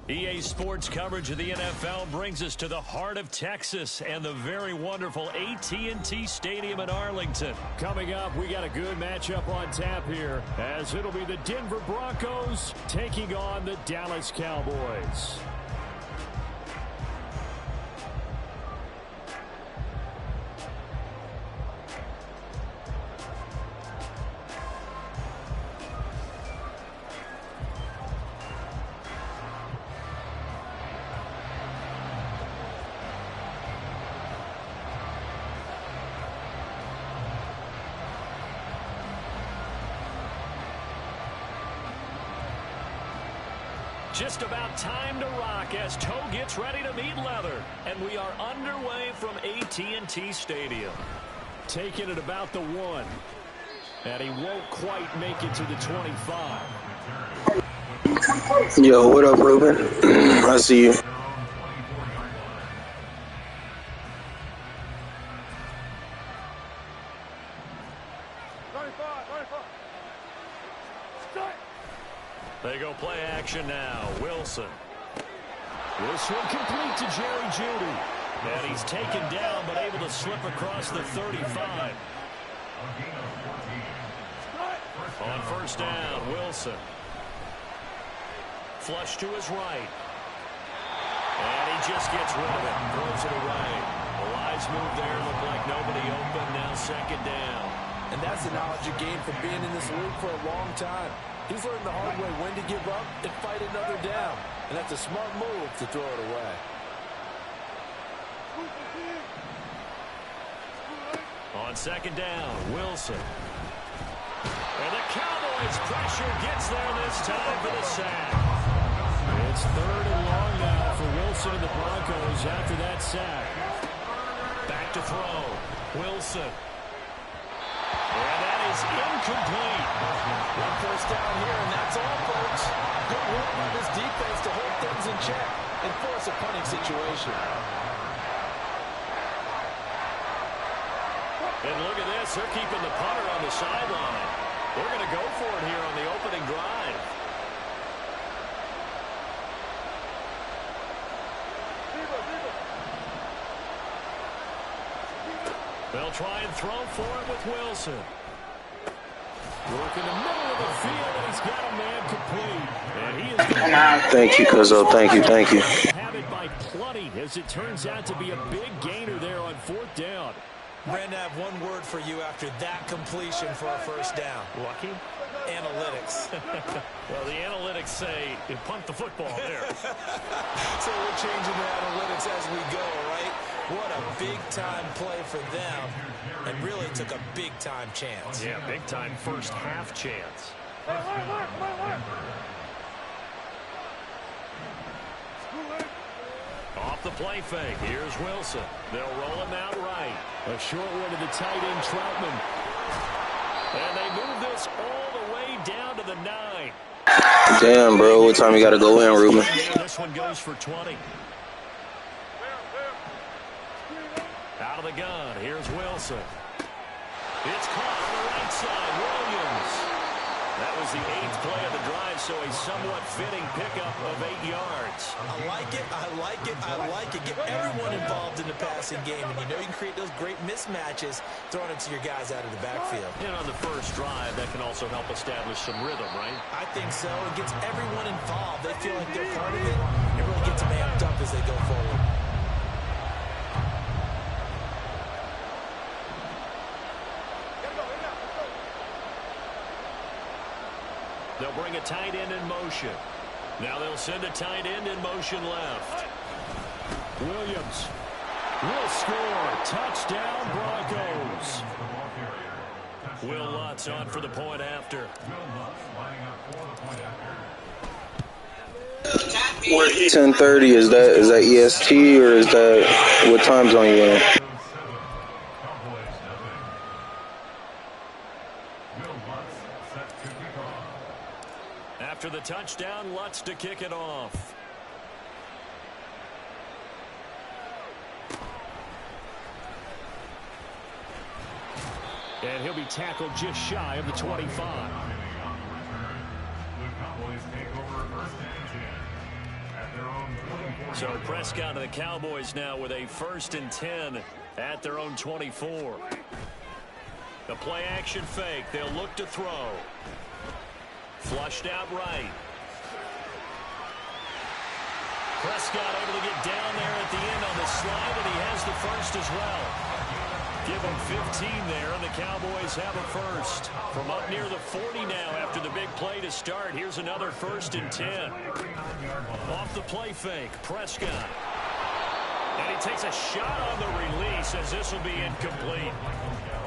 EA Sports coverage of the NFL brings us to the heart of Texas and the very wonderful AT&T Stadium in Arlington. Coming up, we got a good matchup on tap here, as it'll be the Denver Broncos taking on the Dallas Cowboys. Just about time to rock as Toe gets ready to meet leather. And we are underway from AT&T Stadium. Taking it about the 1. And he won't quite make it to the 25. Yo, what up, Ruben? I see you. They go play action now. Wilson. This one complete to Jerry Jeudy. And he's taken down but able to slip across the 35. On first down, Wilson. Flush to his right. And he just gets rid of it. Throws it away. A wise move there. Looked like nobody open. Now second down. And that's the knowledge you gain from being in this league for a long time. He's learned the hard way when to give up and fight another down. And that's a smart move to throw it away. On second down, Wilson. And the Cowboys pressure gets there this time for the sack. It's 3rd and long now for Wilson and the Broncos after that sack. Back to throw. Wilson. And that is incomplete. One first down here, and that's all, folks. Good work by this defense to hold things in check and force a punting situation. And look at this. They're keeping the punter on the sideline. They're going to go for it here on the opening drive. They'll try and throw for it with Wilson. Work in the middle of the field, and he's got a man complete. And he is Thank you, Cuzzo. Thank you. have it by plenty, as it turns out to be a big gainer there on 4th down. Brandon, I have one word for you after that completion for a first down. Lucky? Analytics. Well, the analytics say you punt the football there. So we're changing the analytics as we go, right? What a big-time play for them, and really took a big-time chance. Yeah, big-time first half chance. Off the play fake. Here's Wilson. They'll roll him out right. A short one to the tight end, Troutman. And they move this all the way down to the 9. Damn, bro. What time you got to go in, Ruben? This one goes for 20. Out of the gun. Here's Wilson. It's caught on the right side. Williams. That was the 8th play of the drive, so a somewhat fitting pickup of 8 yards. I like it. Get everyone involved in the passing game, and you know you can create those great mismatches throwing it to your guys out of the backfield. And on the first drive, that can also help establish some rhythm, right? I think so. It gets everyone involved. They feel like they're part of it. It really gets them amped up as they go forward. They'll bring a tight end in motion. Now they'll send a tight end in motion left. Williams will score. Touchdown, Broncos. Will Lutz on for the point after. 10:30. Is that EST or is that what time zone you in? After the touchdown, Lutz to kick it off. And he'll be tackled just shy of the 25. So Prescott and the Cowboys now with a 1st and 10 at their own 24. The play action fake. They'll look to throw. Flushed out right. Prescott able to get down there at the end on the slide, and he has the first as well. Give him 15 there, and the Cowboys have a first. From up near the 40 now after the big play to start. Here's another 1st and 10. Off the play fake, Prescott. And he takes a shot on the release as this will be incomplete.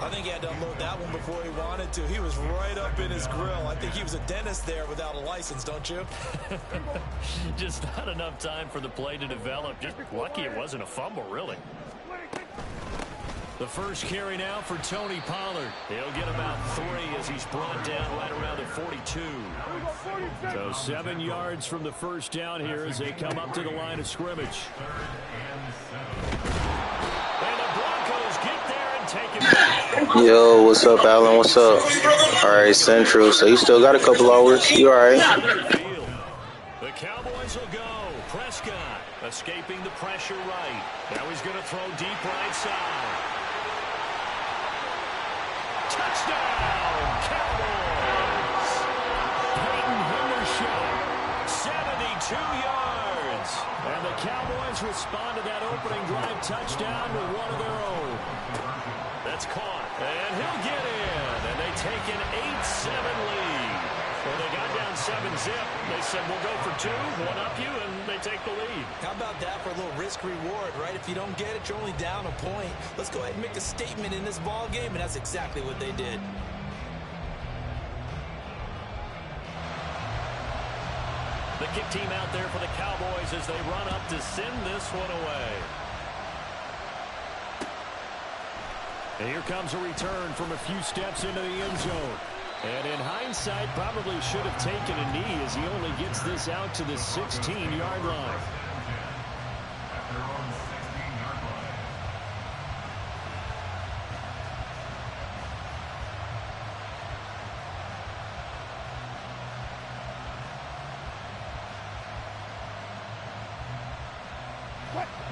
I think he had to unload that one before he wanted to. He was right up in his grill. I think he was a dentist there without a license, don't you? Just not enough time for the play to develop. Just lucky it wasn't a fumble, really. The first carry now for Tony Pollard. He'll get about 3 as he's brought down right around the 42. So 7 yards from the first down here as they come up to the line of scrimmage. And the Broncos get there and take it back. Yo, what's up, Alan? What's up? All right, Central. So you still got a couple hours? You all right? The Cowboys will go. Prescott escaping the pressure right. Now he's going to throw deep right side. Touchdown, Cowboys! Peyton Hendershot, 72 yards. And the Cowboys respond to that opening drive touchdown with one of their own. That's caught, and he'll get in. And they take an 8-7 lead. Well, they got down 7-zip. They said, we'll go for 2, one up you, and they take the lead. How about that for a little risk-reward, right? If you don't get it, you're only down a point. Let's go ahead and make a statement in this ball game, and that's exactly what they did. The kick team out there for the Cowboys as they run up to send this one away. And here comes a return from a few steps into the end zone. And in hindsight, probably should have taken a knee as he only gets this out to the 16-yard line.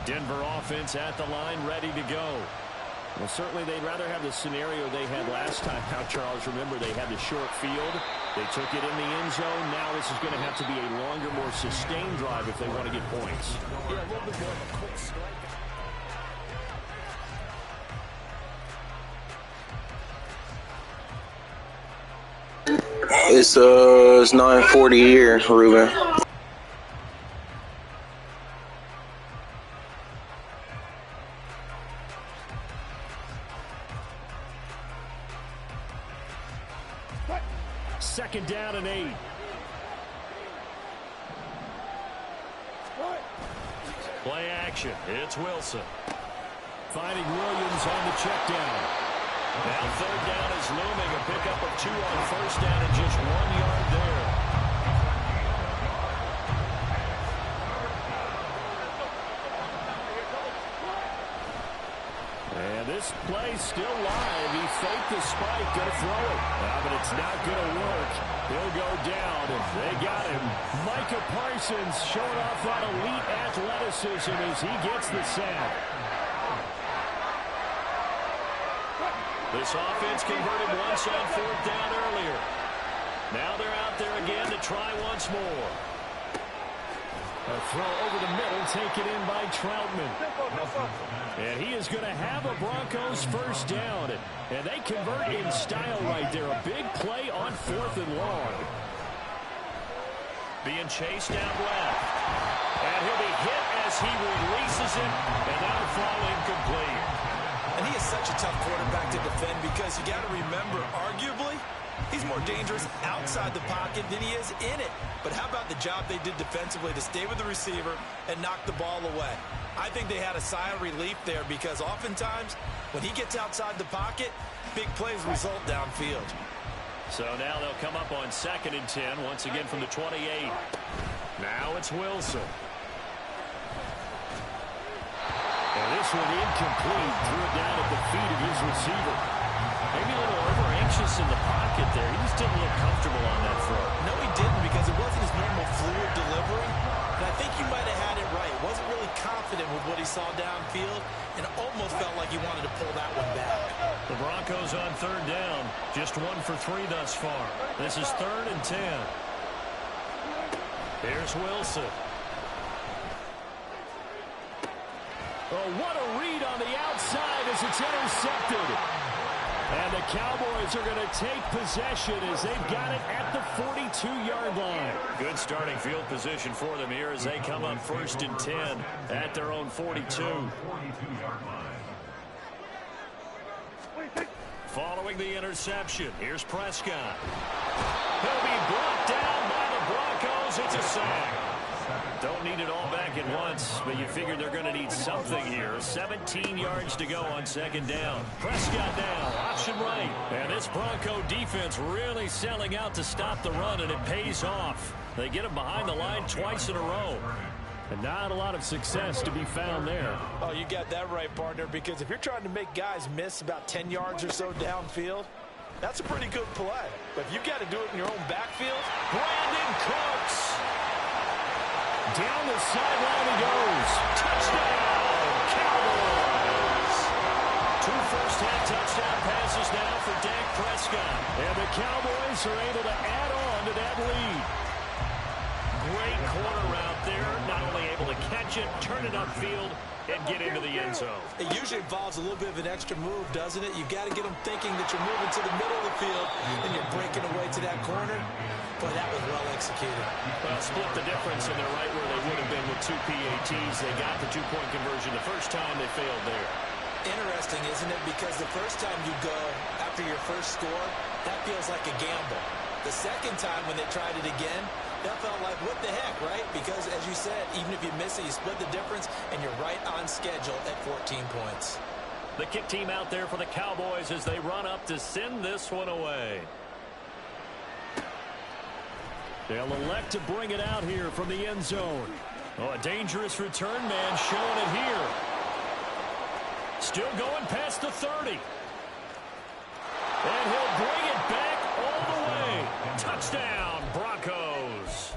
Denver offense at the line, ready to go. Well, certainly they'd rather have the scenario they had last time out, Charles. Remember, they had the short field. They took it in the end zone. Now this is going to have to be a longer, more sustained drive if they want to get points. Yeah, a little bit more of a quick strike. It's 9:40 here, Ruben. Second down and 8. Play action. It's Wilson. Finding Williams on the check down. Now third down is looming. A pickup of 2 on first down and just 1 yard there. And this play's still live. He faked the spike, going to throw it. But it's not going to work. He'll go down. They got him. Micah Parsons showing off that elite athleticism as he gets the sack. This offense converted once on 4th down earlier. Now they're out there again to try once more. A throw over the middle, taken in by Troutman. And he is going to have a Broncos first down. And they convert in style right there. A big play on 4th and long. Being chased out left. And he'll be hit as he releases it. And that'll fall incomplete. And he is such a tough quarterback to defend because you got to remember, arguably, he's more dangerous outside the pocket than he is in it. But how about the job they did defensively to stay with the receiver and knock the ball away? I think they had a sigh of relief there because oftentimes when he gets outside the pocket, big plays result downfield. So now they'll come up on 2nd and 10 once again from the 28. Now it's Wilson. And this one incomplete. Threw it down at the feet of his receiver. Maybe a little over-anxious in the pocket there. He just didn't look comfortable on that throw. No, he didn't because it wasn't his normal fluid delivery. And I think you might have had it right. It wasn't really he wanted to pull that one back. The Broncos on third down. Just 1 for 3 thus far. This is 3rd and 10. Here's Wilson. Oh, what a read on the outside as it's intercepted. And the Cowboys are going to take possession as they've got it at the 42-yard line. Good starting field position for them here as they come up 1st and 10 at their own 42. Following the interception, here's Prescott. He'll be brought down by the Broncos. It's a sack. Don't need it all back at once, but you figure they're going to need something here. 17 yards to go on 2nd down. Prescott now, option right. And this Bronco defense really selling out to stop the run, and it pays off. They get him behind the line twice in a row. And not a lot of success to be found there. Oh, you got that right, partner, because if you're trying to make guys miss about 10 yards or so downfield, that's a pretty good play. But if you've got to do it in your own backfield, Brandon Cooks. Down the sideline he goes. Touchdown, Cowboys. 2 first-half touchdown passes now for Dak Prescott. And the Cowboys are able to add on to that lead. Great corner route there. Not only able to catch it, turn it upfield, and get into the end zone. It usually involves a little bit of an extra move, doesn't it? You've got to get them thinking that you're moving to the middle of the field and you're breaking away to that corner. Boy, that was well executed. Well, split the difference, and they're right where they would have been with 2 PATs. They got the 2-point conversion the first time. They failed there. Interesting, isn't it? Because the first time you go after your first score, that feels like a gamble. The second time when they tried it again, that felt like, what the heck, right? Because, as you said, even if you miss it, you split the difference, and you're right on schedule at 14 points. The kick team out there for the Cowboys as they run up to send this one away. They'll elect to bring it out here from the end zone. Oh, a dangerous return man showing it here. Still going past the 30. And he'll bring it back all the way. Touchdown, Broncos.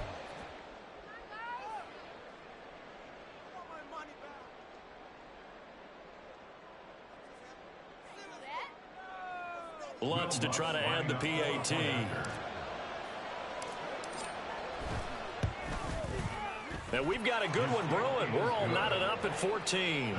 Lutz to try to add the PAT. And we've got a good one brewing. We're all knotted up at 14.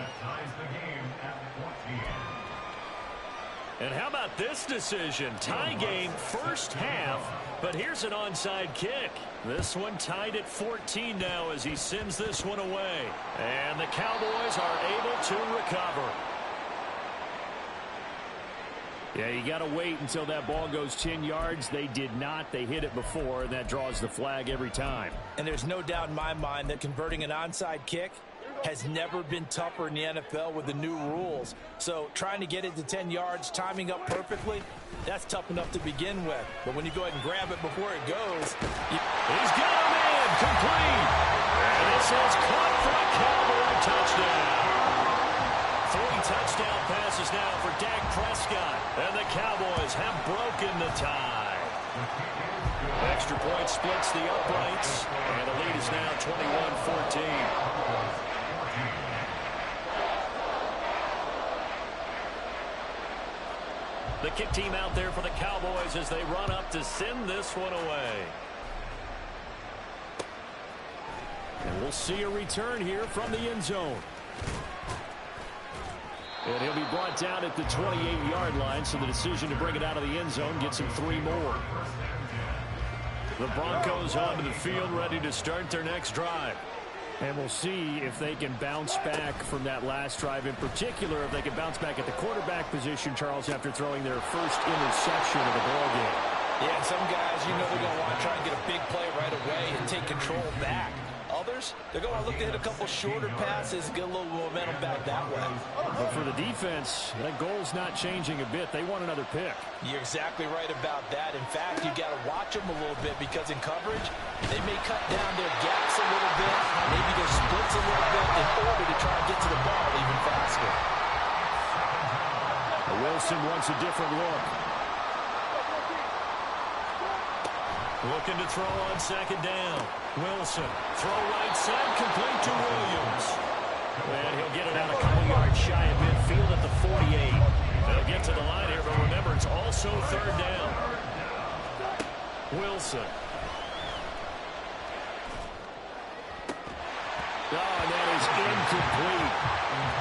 And how about this decision? Tie game, first half, but here's an onside kick. This one tied at 14 now as he sends this one away. And the Cowboys are able to recover. Yeah, you got to wait until that ball goes 10 yards. They did not. They hit it before, and that draws the flag every time. And there's no doubt in my mind that converting an onside kick has never been tougher in the NFL with the new rules. So trying to get it to 10 yards, timing up perfectly, that's tough enough to begin with. But when you go ahead and grab it before it goes, he's got him in, complete. And this is caught for a Cowboy touchdown. 3 touchdown passes now for Dak Prescott. And the Cowboys have broken the tie. Extra point splits the uprights. And the lead is now 21-14. The kick team out there for the Cowboys as they run up to send this one away. And we'll see a return here from the end zone. And he'll be brought down at the 28-yard line, so the decision to bring it out of the end zone gets him 3 more. The Broncos onto the field, ready to start their next drive. And we'll see if they can bounce back from that last drive, in particular if they can bounce back at the quarterback position, Charles, after throwing their first interception of the ballgame. Yeah, and some guys, you know they're going to want to try and get a big play right away and take control back. Others, they're going to look to hit a couple shorter passes and get a little momentum back that way. But for the defense, that goal's not changing a bit. They want another pick. You're exactly right about that. In fact, you got to watch them a little bit because in coverage, they may cut down their gaps a little bit, maybe their splits a little bit in order to try and get to the ball even faster. Wilson wants a different look. Looking to throw on 2nd down. Wilson, throw right side, complete to Williams. And he'll get it out a couple yards shy of midfield at the 48. They'll get to the line here, but remember, it's also third down. Wilson. Oh, and that is incomplete.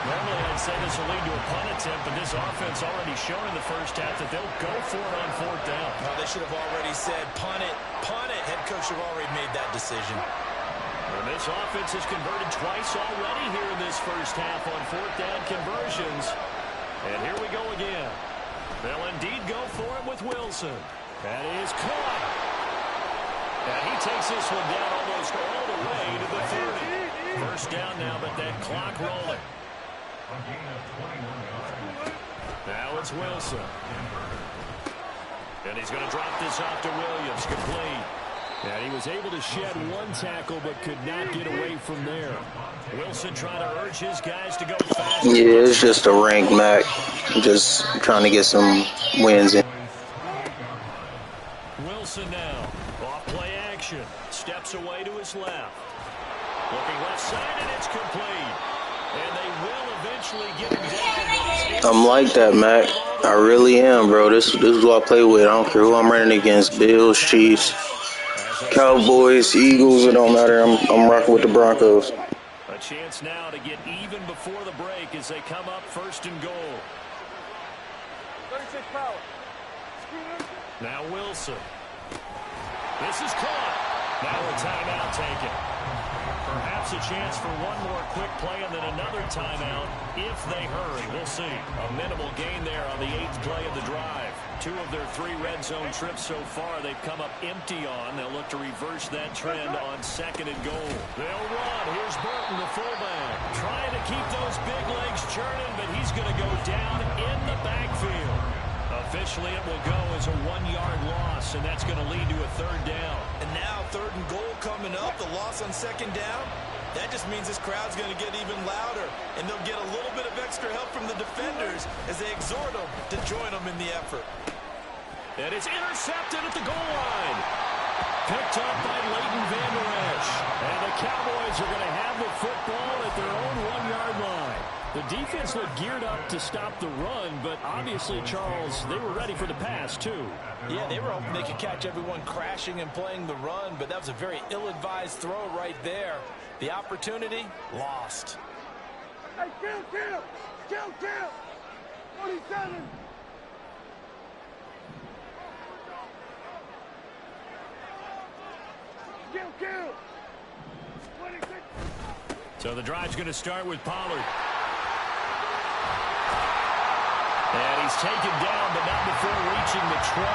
Normally, I'd say this will lead to a punt attempt, but this offense already shown in the first half that they'll go for it on fourth down. No, they should have already said, punt it, punt it. Head coach should have already made that decision. And this offense has converted twice already here in this first half on fourth down conversions. And here we go again. They'll indeed go for it with Wilson. That is caught. And he takes this one down almost all the way to the 30. First down now, but that clock rolling. Now it's Wilson. And he's going to drop this off to Williams. Complete. And he was able to shed one tackle, but could not get away from there. Wilson trying to urge his guys to go fast. Yeah, it's just a rank, Mac. Just trying to get some wins in. Wilson now. Off play action. Steps away to his left. Looking left side, and it's complete. And they will eventually get him down. I'm like that, Mac. I really am, bro. This is what I play with. I don't care who I'm running against. Bills, Chiefs, Cowboys, Eagles. It don't matter. I'm rocking with the Broncos. A chance now to get even before the break as they come up first and goal. 36 power. Now Wilson. This is caught. Now a timeout taken. Perhaps a chance for one more quick play and then another timeout if they hurry. We'll see. A minimal gain there on the 8th play of the drive. 2 of their 3 red zone trips so far they've come up empty on. They'll look to reverse that trend on second and goal. They'll run. Here's Burton, the fullback. Trying to keep those big legs churning, but he's going to go down in the backfield. Officially, it will go as a 1-yard loss, and that's going to lead to a third down. And now third and goal coming up, the loss on second down. That just means this crowd's going to get even louder, and they'll get a little bit of extra help from the defenders as they exhort them to join them in the effort. And it's intercepted at the goal line. Picked up by Leighton Vander Esch. And the Cowboys are going to have the football at their own 1-yard line. The defense looked geared up to stop the run, but obviously, Charles, they were ready for the pass, too. Yeah, they were hoping they could catch everyone crashing and playing the run, but that was a very ill-advised throw right there. The opportunity, lost. Hey, kill! 47. Kill! 26. So the drive's going to start with Pollard. And he's taken down, but not before reaching the 20.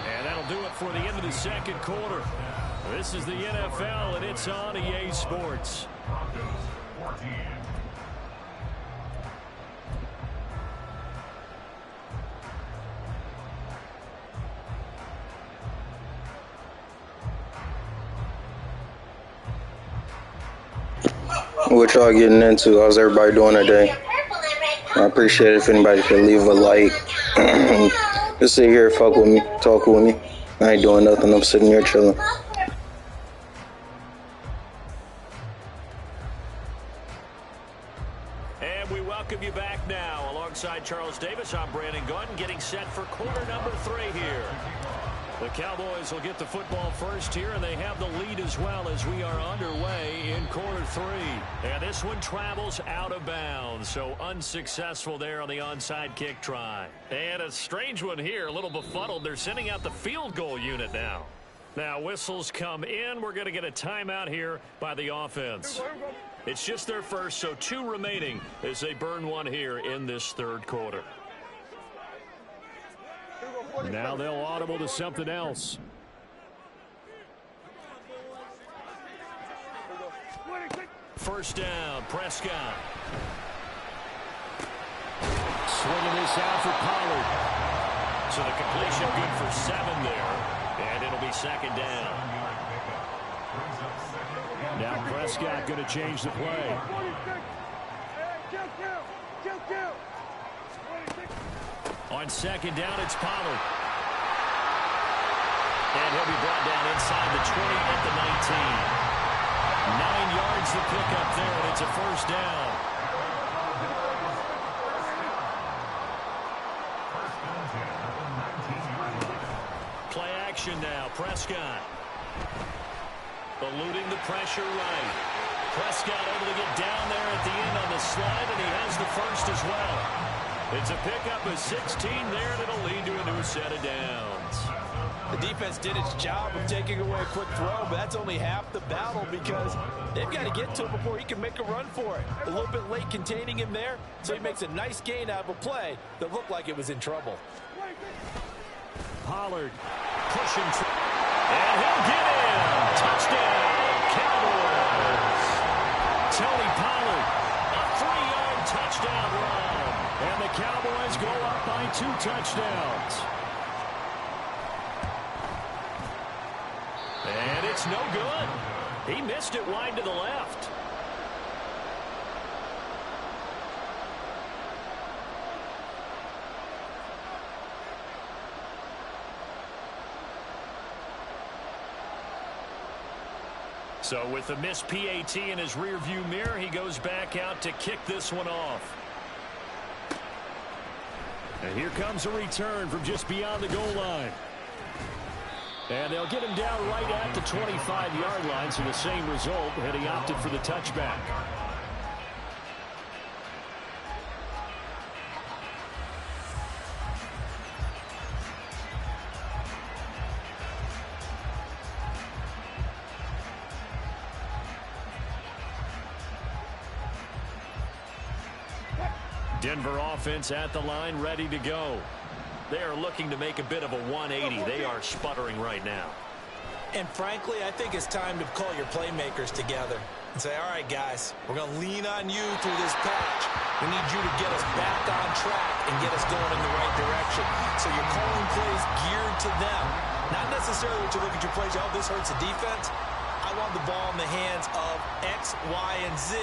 And that'll do it for the end of the second quarter. This is the NFL, and it's on EA Sports. What y'all getting into? How's everybody doing today? I appreciate it if anybody could leave a like. Just sit here, fuck with me, talk with me. I ain't doing nothing. I'm sitting here chilling. And we welcome you back now. Alongside Charles Davis, I'm Brandon Gunn, getting set for quarter number 3 here. The Cowboys will get the football first here, and they have the lead as well as we are underway in quarter 3. And this one travels out of bounds, so unsuccessful there on the onside kick try. And a strange one here, a little befuddled. They're sending out the field goal unit now. Now whistles come in. We're going to get a timeout here by the offense. It's just their first, so 2 remaining as they burn one here in this third quarter. Now they'll audible to something else. First down, Prescott. Swinging this out for Pollard. So the completion good for 7 there. And it'll be second down. Now Prescott going to change the play. On second down, it's Pollard. And he'll be brought down inside the 20 at the 19. 9 yards to pick up there, and it's a first down. Play action now. Prescott. Eluding the pressure right. Prescott able to get down there at the end on the slide, and he has the first as well. It's a pickup of 16 there, and it'll lead to a new set of downs. The defense did its job of taking away a quick throw, but that's only half the battle because they've got to get to him before he can make a run for it. A little bit late containing him there, so he makes a nice gain out of a play that looked like it was in trouble. Pollard pushing, and he'll get in. Touchdown, Cowboys. Tony Pollard, a 3-yard touchdown run, and the Cowboys go up by 2 touchdowns. And it's no good. He missed it wide to the left. So with the missed PAT in his rearview mirror, he goes back out to kick this one off. And here comes a return from just beyond the goal line. And they'll get him down right at the 25-yard line, so the same result, had he opted for the touchback. Denver offense at the line, ready to go. They are looking to make a bit of a 180. They are sputtering right now. And frankly, I think it's time to call your playmakers together and say, all right, guys, we're going to lean on you through this patch. We need you to get us back on track and get us going in the right direction. So you're calling plays geared to them. Not necessarily what you look at your plays, oh, this hurts the defense. I want the ball in the hands of X, Y, and Z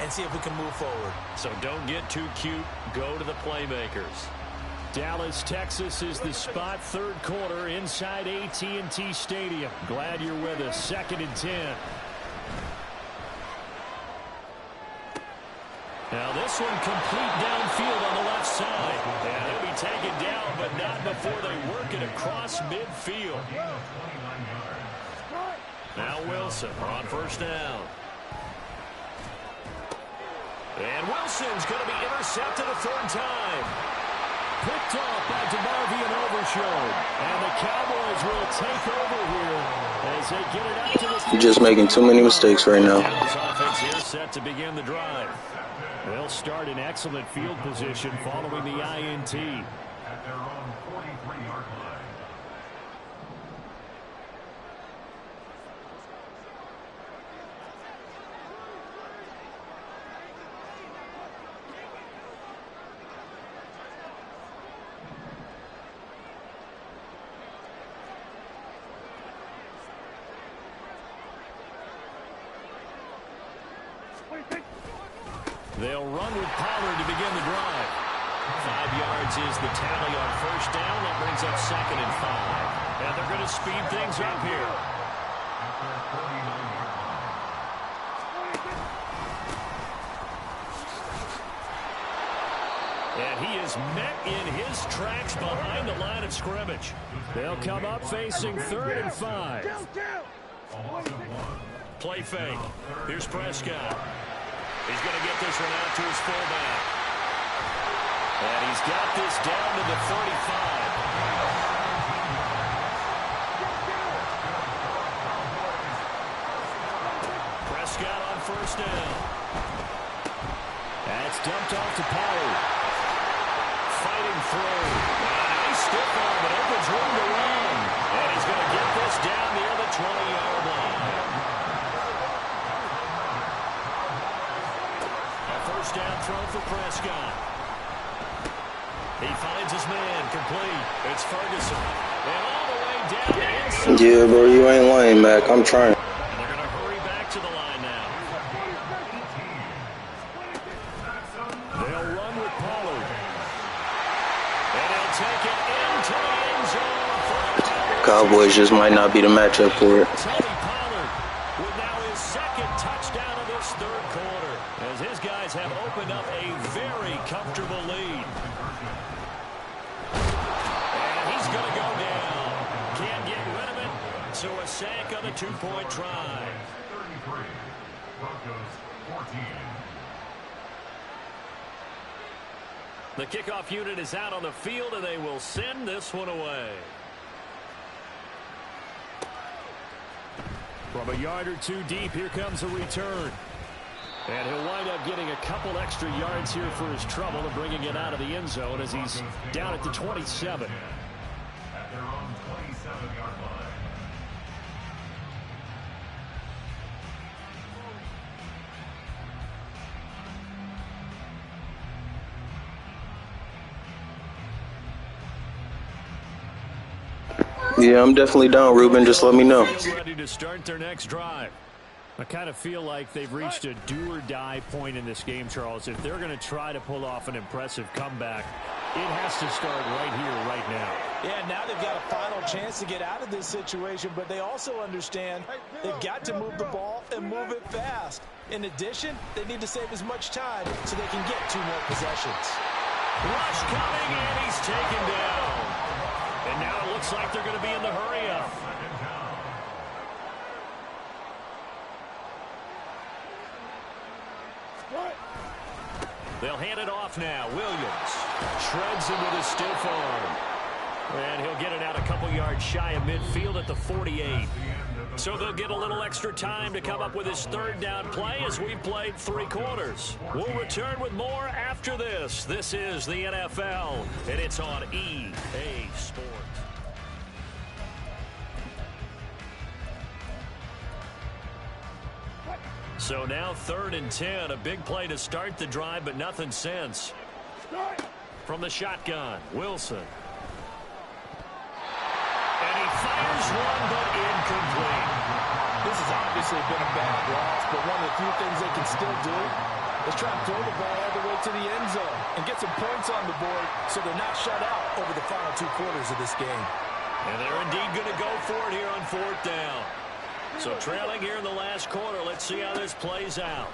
and see if we can move forward. So don't get too cute. Go to the playmakers. Dallas, Texas is the spot, third quarter inside AT&T Stadium. Glad you're with us. 2nd and 10. Now this one complete downfield on the left side. And he'll be taken down, but not before they work it across midfield. Now Wilson on first down. And Wilson's going to be intercepted a 3rd time. Picked off by DeMarvion Overshown. And the Cowboys will take over here as they get it out to the field. You're just making too many mistakes right now. Dallas offense here set to begin the drive. They'll start in excellent field position following the INT. At their own 43-yard line. They'll run with Pollard to begin the drive. 5 yards is the tally on first down. That brings up 2nd and 5. And they're going to speed things up here. And he is met in his tracks behind the line of scrimmage. They'll come up facing 3rd and 5. Play fake. Here's Prescott. He's going to get this one out to his fullback. And he's got this down to the 35. Prescott on first down. That's dumped off to Pollard. Fighting through. A nice stiff arm, but opens room to run. And he's going to get this down near the 20-yard line. First down throw for Prescott. He finds his man complete. It's Ferguson. And all the way down the inside. Yeah, bro, you ain't lying, Mac. I'm trying. And they're going to hurry back to the line now. They'll run with Pollard. And he'll take it into the end zone for a Cowboys just might not be the matchup for it. Tony Pollard with now his second touchdown of this third quarter, as his guys have opened up a very comfortable lead. And he's going to go down. Can't get rid of it, so a sack on the two-point try. 33. Broncos 14. The kickoff unit is out on the field, and they will send this one away. From a yard or two deep, here comes a return. And he'll wind up getting a couple extra yards here for his trouble and bringing it out of the end zone as he's down at the 27. At their own 27-yard line. Yeah, I'm definitely down, Ruben. Just let me know. Ready to start their next drive. I kind of feel like they've reached a do-or-die point in this game, Charles. If they're going to try to pull off an impressive comeback, it has to start right here, right now. Yeah, now they've got a final chance to get out of this situation, but they also understand they've got to move the ball and move it fast. In addition, they need to save as much time so they can get 2 more possessions. Rush coming, and he's taken down. And now it looks like they're going to be in the hurry-up. They'll hand it off now. Williams shreds him with his stiff arm. And he'll get it out a couple yards shy of midfield at the 48. So they'll get a little extra time to come up with his third down play as we've played 3 quarters. We'll return with more after this. This is the NFL, and it's on EA Sports. So now 3rd and 10, a big play to start the drive, but nothing since. From the shotgun, Wilson. And he fires one, but incomplete. This has obviously been a bad loss, but one of the few things they can still do is try and throw the ball all the way to the end zone and get some points on the board so they're not shut out over the final 2 quarters of this game. And they're indeed going to go for it here on 4th down. So trailing here in the last quarter, let's see how this plays out.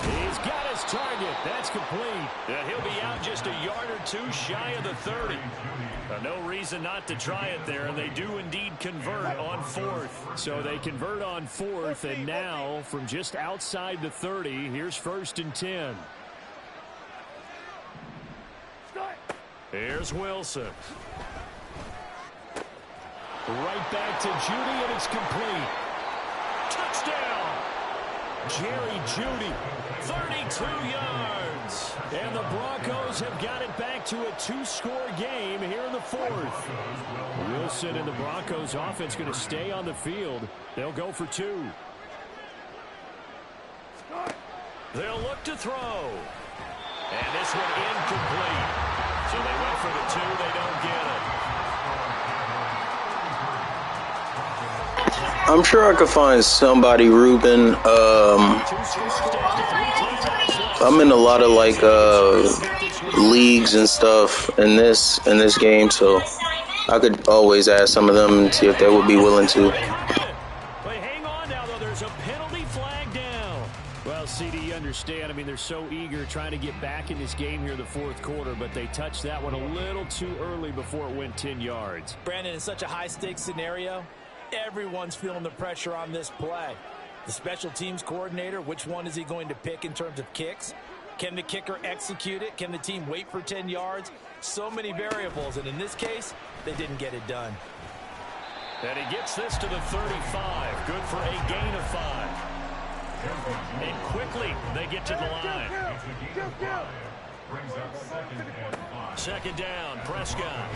He's got his target. That's complete. And he'll be out just a yard or 2 shy of the 30. No reason not to try it there, and they do indeed convert on 4th. So they convert on 4th, and now from just outside the 30, here's 1st and 10. Here's Wilson. Right back to Judy, and it's complete. Touchdown! Jerry Judy, 32 yards. And the Broncos have got it back to a 2-score game here in the 4th. Wilson and the Broncos offense going to stay on the field. They'll go for 2. They'll look to throw. And this one incomplete. So they went for the 2. They don't get it. I'm sure I could find somebody, Ruben. I'm in a lot of like leagues and stuff in this game, so I could always ask some of them and see if they would be willing to. But hang on now, though. There's a penalty flag down. Well, CD, you understand. I mean, they're so eager trying to get back in this game here in the 4th quarter, but they touched that one a little too early before it went 10 yards. Brandon, in such a high-stakes scenario, everyone's feeling the pressure on this play. The special teams coordinator, which one is he going to pick in terms of kicks? Can the kicker execute it? Can the team wait for 10 yards? So many variables, and in this case, they didn't get it done. And he gets this to the 35. Good for a gain of 5. And quickly, they get to the line. Second down, Prescott.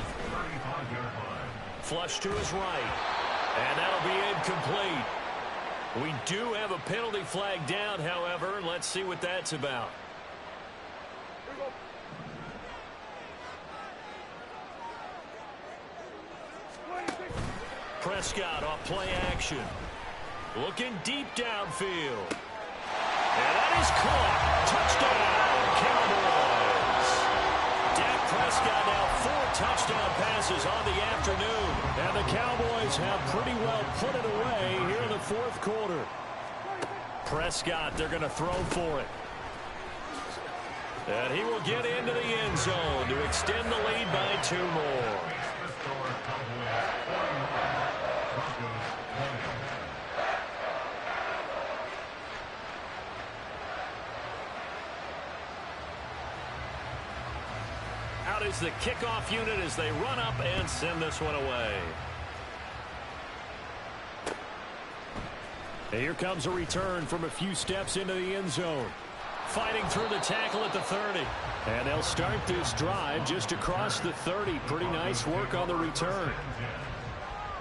Flush to his right. And that'll be incomplete. We do have a penalty flag down, however, and let's see what that's about. Prescott off play action. Looking deep downfield. And that is caught. Touchdown, Cowboys. Prescott now 4 touchdown passes on the afternoon. And the Cowboys have pretty well put it away here in the fourth quarter. Prescott, they're going to throw for it. And he will get into the end zone to extend the lead by 2 more. Out is the kickoff unit as they run up and send this one away. And here comes a return from a few steps into the end zone. Fighting through the tackle at the 30. And they'll start this drive just across the 30. Pretty nice work on the return.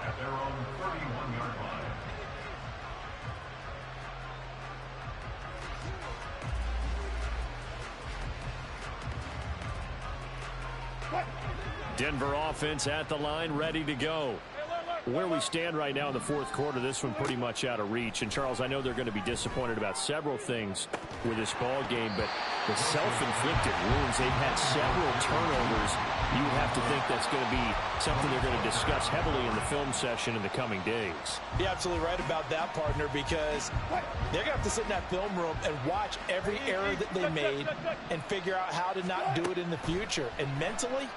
At their own 31-yard line. Denver offense at the line, ready to go. Where we stand right now in the fourth quarter, this one pretty much out of reach. And, Charles, I know they're going to be disappointed about several things with this ball game, but the self-inflicted wounds, they've had several turnovers. You have to think that's going to be something they're going to discuss heavily in the film session in the coming days. You're absolutely right about that, partner, because they're going to have to sit in that film room and watch every error that they made and figure out how to not do it in the future. And mentally,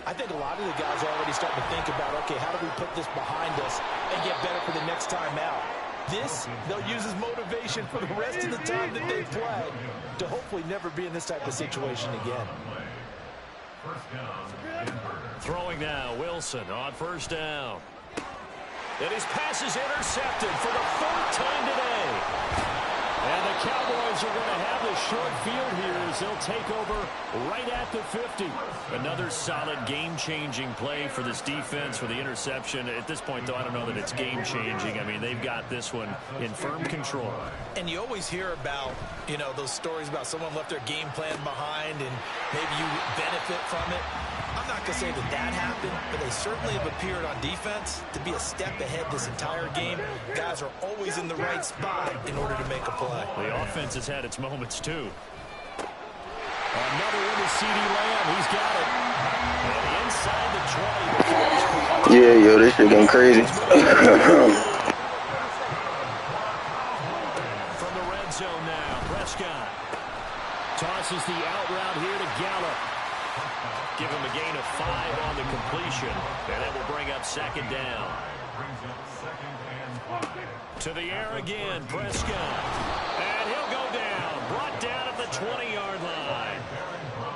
I think a lot of the guys are already starting to think about, okay, how do we put this behind us and get better for the next time out? This, they'll use as motivation for the rest of the time that they play to hopefully never be in this type of situation again. Throwing now, Wilson on first down. And his pass is intercepted for the 4th time today. And the Cowboys are going to have the short field here as they'll take over right at the 50. Another solid game-changing play for this defense for the interception. At this point, though, I don't know that it's game-changing. I mean, they've got this one in firm control. And you always hear about, you know, those stories about someone left their game plan behind and maybe you benefit from it. I'm not going to say that that happened, but they certainly have appeared on defense to be a step ahead this entire game. Guys are always in the right spot in order to make a play. The offense has had its moments, too. Another one is C.D. Lamb. He's got it. And inside the 20. Yeah, yo, this shit getting crazy. From the red zone now, Prescott tosses the out route here to Gallup. Give him a gain of 5 on the completion, and that will bring up 2nd down. To the air again, Prescott. And he'll go down, brought down at the 20-yard line.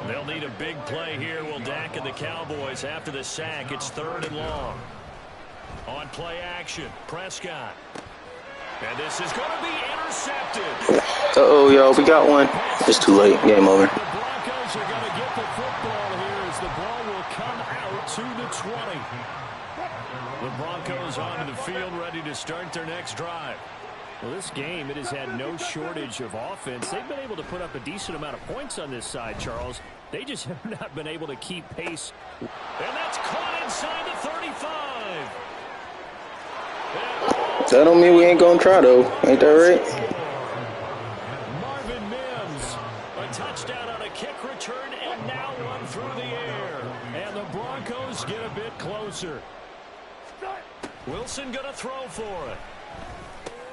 They'll need a big play here, will Dak and the Cowboys after the sack. It's 3rd and long. On play action, Prescott. And this is going to be intercepted. Uh-oh, yo, we got one. It's too late. Game over. The Broncos are going to get the football here as the ball will come out to the 20. The Broncos onto the field ready to start their next drive. Well, this game, it has had no shortage of offense. They've been able to put up a decent amount of points on this side, Charles. They just have not been able to keep pace. And that's caught inside the 35. That don't mean we ain't gonna try, though. Ain't that right? Marvin Mims, a touchdown on a kick return, and now one through the air. And the Broncos get a bit closer. Wilson going to throw for it.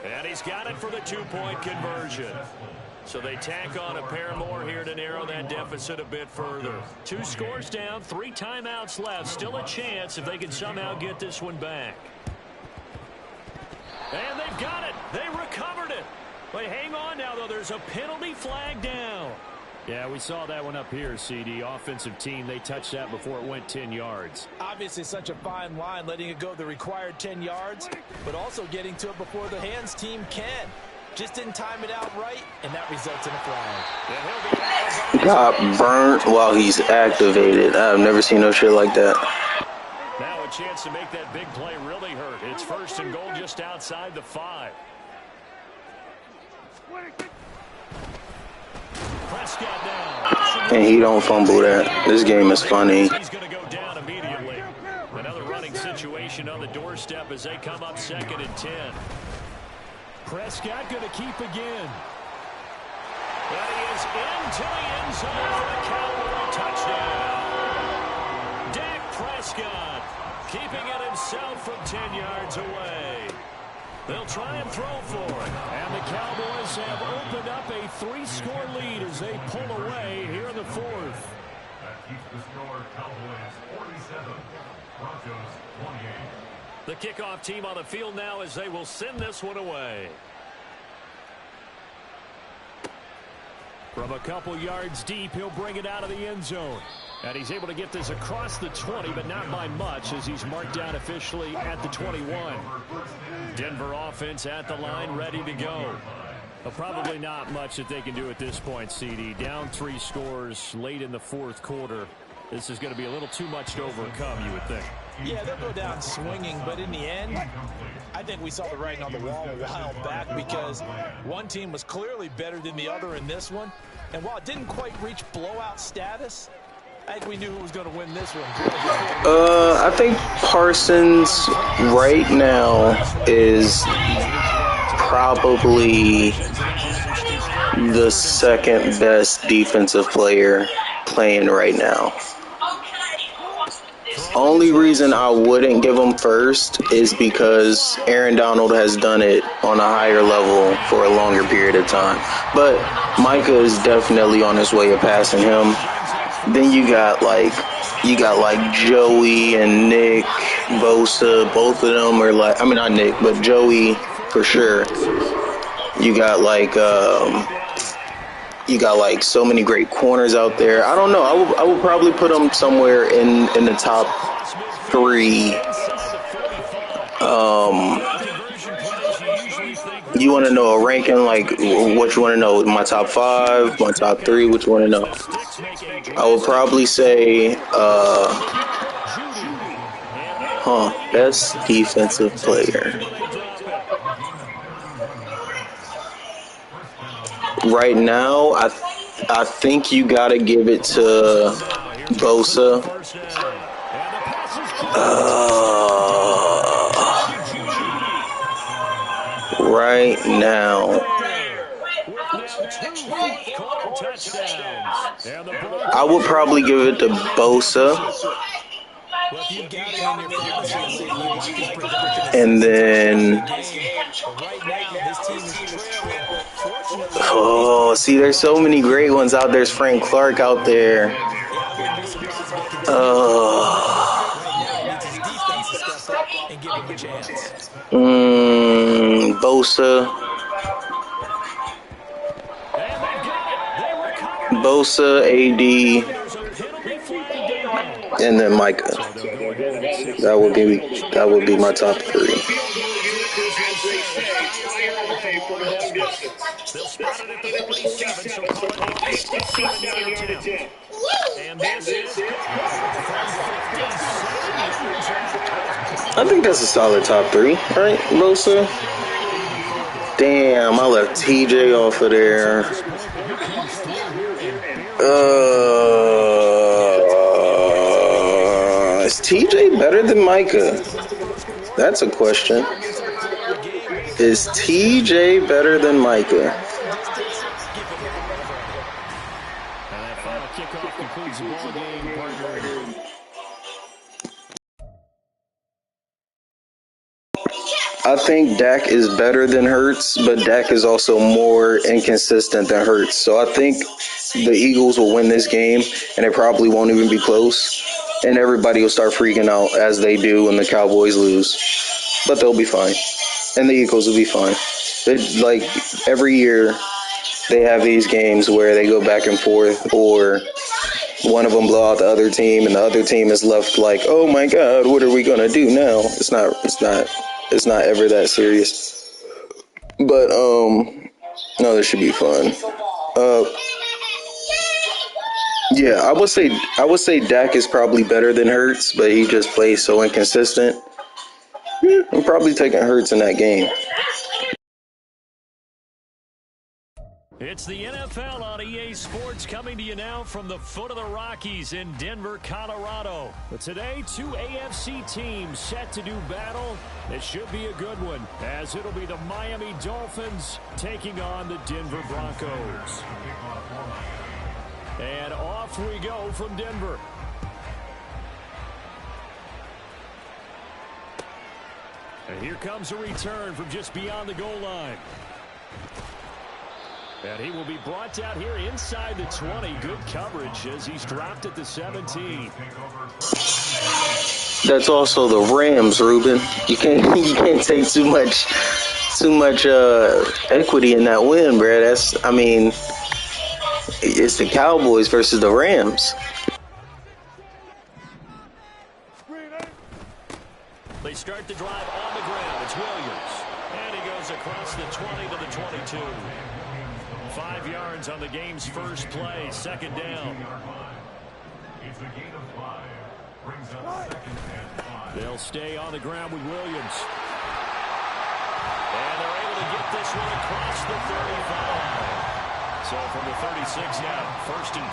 And he's got it for the 2-point conversion. So they tack on a pair more here to narrow that deficit a bit further. 2 scores down, 3 timeouts left. Still a chance if they can somehow get this one back. And they've got it. They recovered it. But hang on now, though. There's a penalty flag down. Yeah, we saw that one up here, CD. Offensive team, they touched that before it went 10 yards. Obviously such a fine line, letting it go the required 10 yards, but also getting to it before the hands team can. Just didn't time it out right, and that results in a flag. Got burnt while he's activated. I've never seen no shit like that. Now a chance to make that big play really hurt. It's 1st and goal just outside the 5. Prescott down. And he don't fumble that. This game is funny. He's going to go down immediately. Another running situation on the doorstep as they come up 2nd and 10. Prescott going to keep again. And he is into the end zone for the Cowboy touchdown. Prescott keeping it himself from 10 yards away. They'll try and throw for it. And the Cowboys have opened up a 3-score lead as they pull away here in the fourth. That keeps the score Cowboys 47, Broncos 28. The kickoff team on the field now as they will send this one away. From a couple yards deep, he'll bring it out of the end zone. And he's able to get this across the 20, but not by much as he's marked down officially at the 21. Denver offense at the line, ready to go. Well, probably not much that they can do at this point, CD. Down 3 scores late in the fourth quarter. This is going to be a little too much to overcome, you would think. Yeah, they'll go down swinging, but in the end, I think we saw the writing on the wall a while back because one team was clearly better than the other in this one. And while it didn't quite reach blowout status, I think we knew who was going to win this one. I think Parsons right now is probably the second best defensive player playing right now. Only reason I wouldn't give him first is because Aaron Donald has done it on a higher level for a longer period of time. But Micah is definitely on his way of passing him. Then you got like Joey and Nick Bosa. Both of them are like, I mean not Nick, but Joey for sure. You got so many great corners out there. I don't know. I would probably put them somewhere in the top 3. You want to know a ranking? Like, what you want to know? My top 5, my top 3. What you want to know? I would probably say, best defensive player. Right now, I think you gotta give it to Bosa. Right now, I would probably give it to Bosa. And then, see, there's so many great ones out there. There's Frank Clark out there. Bosa, AD, and then Micah. That would be my top 3. They'll spot it at the 47, so call it a 57-yard attempt. And this is I think that's a solid top 3, right, Bosa? Damn, I left TJ off of there. Is TJ better than Micah? That's a question. Is TJ better than Micah? And that final kickoff concludes the ball game, partner. I think Dak is better than Hurts, but Dak is also more inconsistent than Hurts. So I think the Eagles will win this game, and it probably won't even be close. And everybody will start freaking out as they do when the Cowboys lose. But they'll be fine. And the Eagles will be fine. Like, every year, they have these games where they go back and forth, or one of them blow out the other team, and the other team is left like, oh my God, what are we gonna do now? It's not ever that serious. But no, this should be fun. Yeah, I would say Dak is probably better than Hurts, but he just plays so inconsistent. I'm probably taking Hurts in that game. It's the NFL on EA Sports, coming to you now from the foot of the Rockies in Denver, Colorado. But today, 2 AFC teams set to do battle. It should be a good one, as it'll be the Miami Dolphins taking on the Denver Broncos. And off we go from Denver. And here comes a return from just beyond the goal line. And he will be brought down here inside the 20. Good coverage as he's dropped at the 17. That's also the Rams, Ruben. You can't take too much equity in that win, bro. It's the Cowboys versus the Rams. They start the drive on the ground. It's Williams. And he goes across the 20 to the 22. 5 yards on the game's first play. Second down. It's a gain of 5. Brings up 2nd and 5. They'll stay on the ground with Williams. And they're able to get this one across the 35. So from the 36 now, 1st and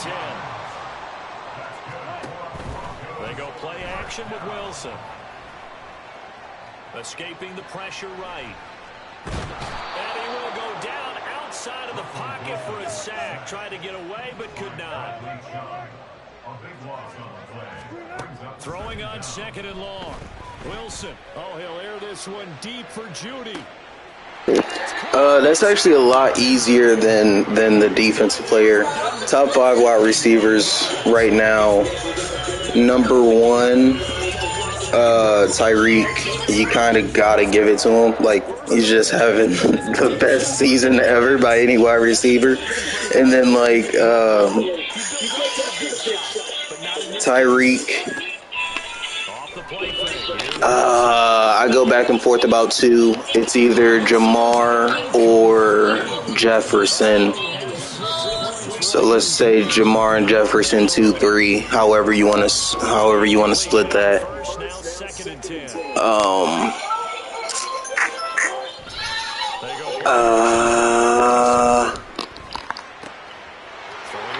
10. They go play action with Wilson. Escaping the pressure right. And he will go down outside of the pocket for a sack. Tried to get away, but could not. Throwing on 2nd and long. Wilson. Oh, he'll air this one deep for Judy. That's actually a lot easier than the defensive player. Top 5 wide receivers right now. Number 1, Tyreek. You kind of got to give it to him. Like, he's just having the best season ever by any wide receiver. And then, like, Tyreek. I go back and forth about 2. It's either Jamar or Jefferson. So let's say Jamar and Jefferson 2-3. However you want to split that.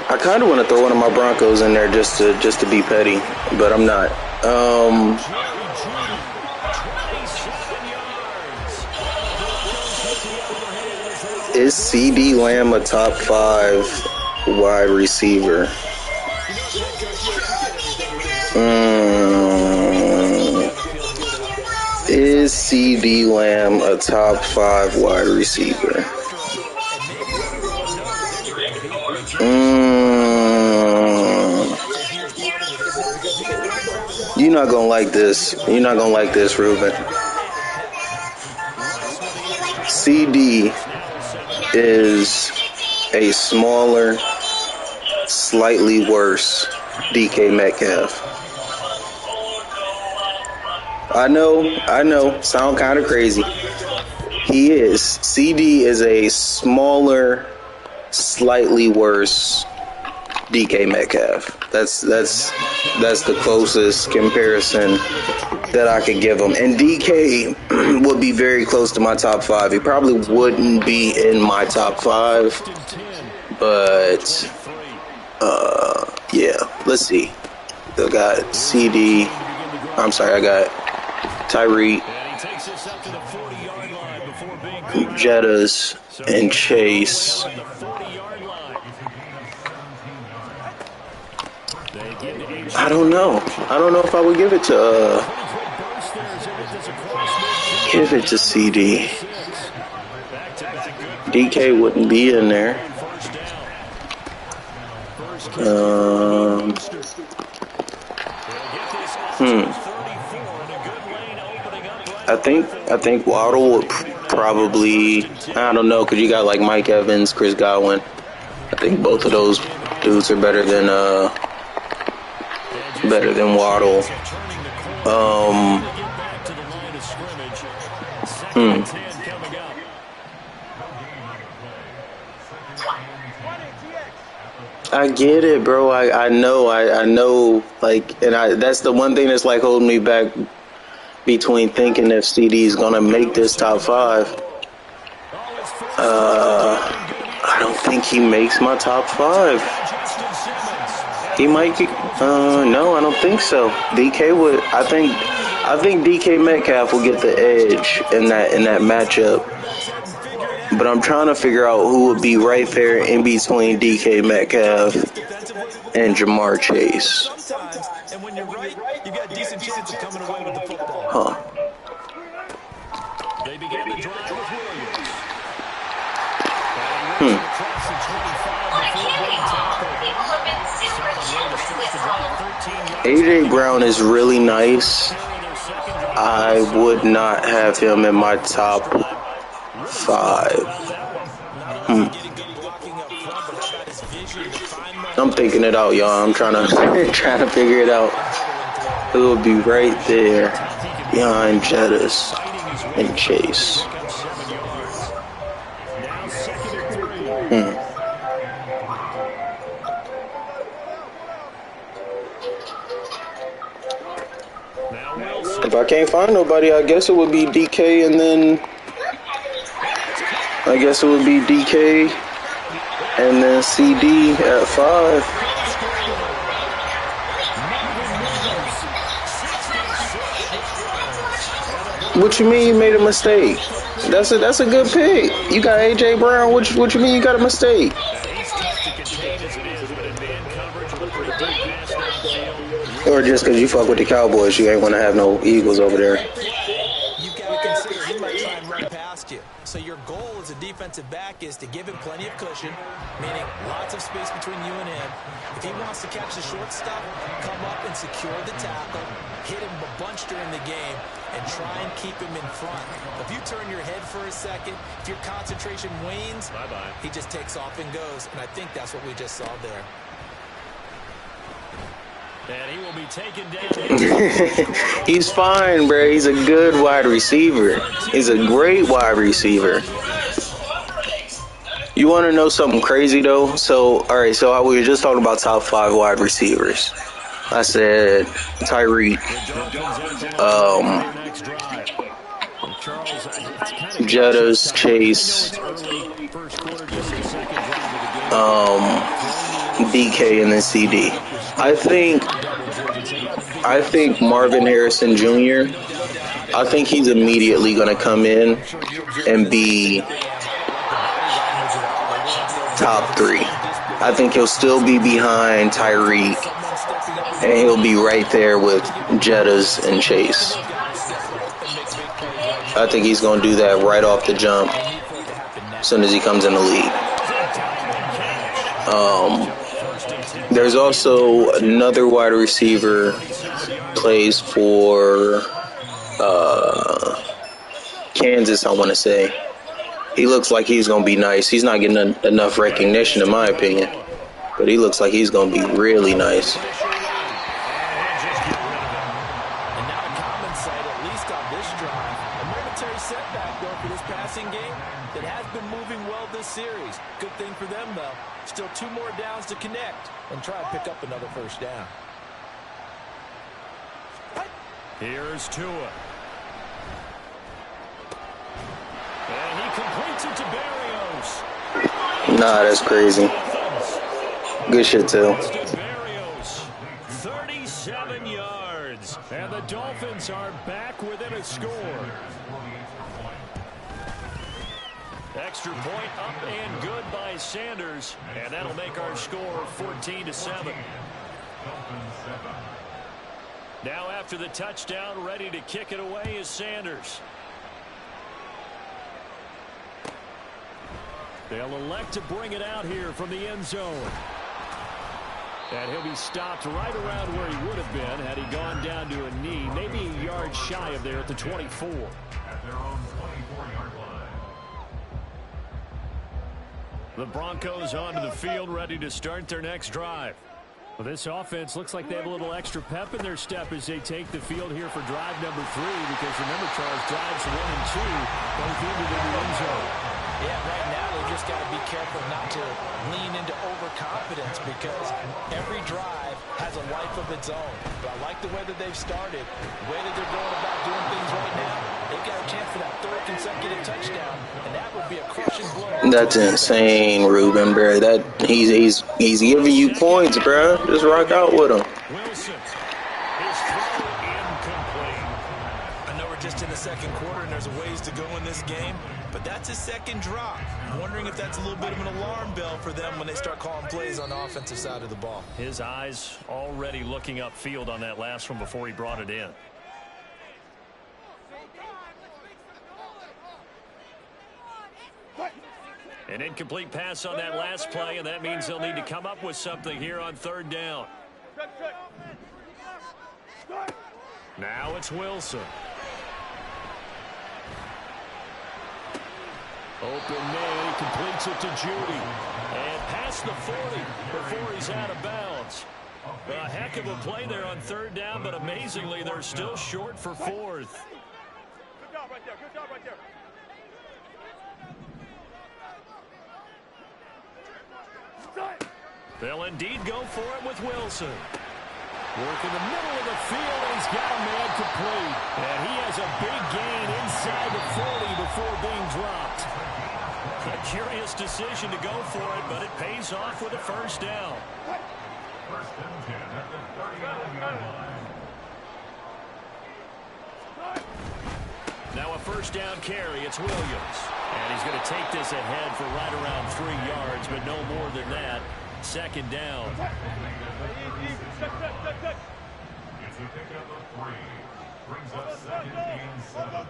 I kind of want to throw one of my Broncos in there just to be petty, but I'm not. Is CD Lamb a top 5 wide receiver? Is CD Lamb a top 5 wide receiver? You're not gonna like this. You're not gonna like this, Ruben. CD is a smaller, slightly worse DK Metcalf. I know, sound kind of crazy. He is. CD is a smaller, slightly worse DK Metcalf. That's the closest comparison that I could give him. And DK would be very close to my top 5. He probably wouldn't be in my top 5, but yeah. Let's see. I got CD. I'm sorry. I got Tyreek, Jettas, and Chase. I don't know if I would give it to CD. DK wouldn't be in there. I think Waddle would probably, I don't know, because you got like Mike Evans, Chris Godwin. I think both of those dudes are better than Waddle. I get it, bro. I know, like, and that's the one thing that's like holding me back between thinking if CD is gonna make this top 5. I don't think he makes my top 5. He might. No, I don't think so. DK would. I think DK Metcalf will get the edge in that matchup. But I'm trying to figure out who would be right there in between DK Metcalf and Jamar Chase. AJ Brown is really nice. I would not have him in my top 5. I'm thinking it out, y'all. I'm trying to figure it out. It will be right there behind Jettis and Chase. If I can't find nobody, I guess it would be DK, and then I guess it would be DK and then CD at 5. What you mean you made a mistake? That's a good pick. You got AJ Brown. What you mean you got a mistake? Or just because you fuck with the Cowboys, you ain't want to have no Eagles over there. You've got to consider he might try and run past you. So your goal as a defensive back is to give him plenty of cushion, meaning lots of space between you and him. If he wants to catch the short stuff, come up and secure the tackle, hit him a bunch during the game, and try and keep him in front. If you turn your head for a second, if your concentration wanes, he just takes off and goes. And I think that's what we just saw there. And he will be taken down. He's fine, bro. He's a good wide receiver. He's a great wide receiver. You want to know something crazy, though? So, all right, so we were just talking about top 5 wide receivers. I said Tyreek, Jettis, Chase, DK, and then CD. I think Marvin Harrison Jr., I think he's immediately going to come in and be top 3. I think he'll still be behind Tyreek, and he'll be right there with Jettis and Chase. I think he's going to do that right off the jump as soon as he comes in the league. There's also another wide receiver, plays for Kansas, I want to say. He looks like he's going to be nice. He's not getting enough recognition, in my opinion, but he looks like he's going to be really nice. Still 2 more downs to connect and try and pick up another first down. Here's Tua. And he completes it to Barrios. Nah, that's crazy. Good shit, too. 37 yards. And the Dolphins are back within a score. Extra point up and good by Sanders, and that'll make our score 14-7. Now after the touchdown, ready to kick it away is Sanders. They'll elect to bring it out here from the end zone. And he'll be stopped right around where he would have been had he gone down to a knee, maybe a yard shy of there at the 24. At their own 24-yard line. The Broncos onto the field, ready to start their next drive. Well, this offense looks like they have a little extra pep in their step as they take the field here for drive number 3, because remember, Charles, drives 1 and 2 both into the end zone. Yeah, right now they just got to be careful not to lean into overconfidence, because every drive has a life of its own. But I like the way that they've started, the way that they're going about doing things right now. They've got a chance for that 3rd consecutive touchdown, and that would be a crushing blow. That's insane, Ruben, bro. That he's giving you points, bro. Just rock out with him. Wilson is throw incomplete. I know we're just in the 2nd quarter, and there's a ways to go in this game, but that's his 2nd drop. I'm wondering if that's a little bit of an alarm bell for them when they start calling plays on the offensive side of the ball. His eyes already looking upfield on that last one before he brought it in. An incomplete pass on that last play, and that means they'll need to come up with something here on 3rd down. Now it's Wilson. Open man, he completes it to Judy. And past the 40 before he's out of bounds. A heck of a play there on third down, but amazingly, they're still short for fourth. Good job right there. Good job right there. They'll indeed go for it with Wilson. Work in the middle of the field, and he's got a man complete. And he has a big gain inside the 40 before being dropped. A curious decision to go for it, but it pays off with a first down. First and 10 at the 39-yard line. Now a first down carry. It's Williams. And he's going to take this ahead for right around 3 yards, but no more than that. Second down. It's a pickup of 3. Brings up second and 7.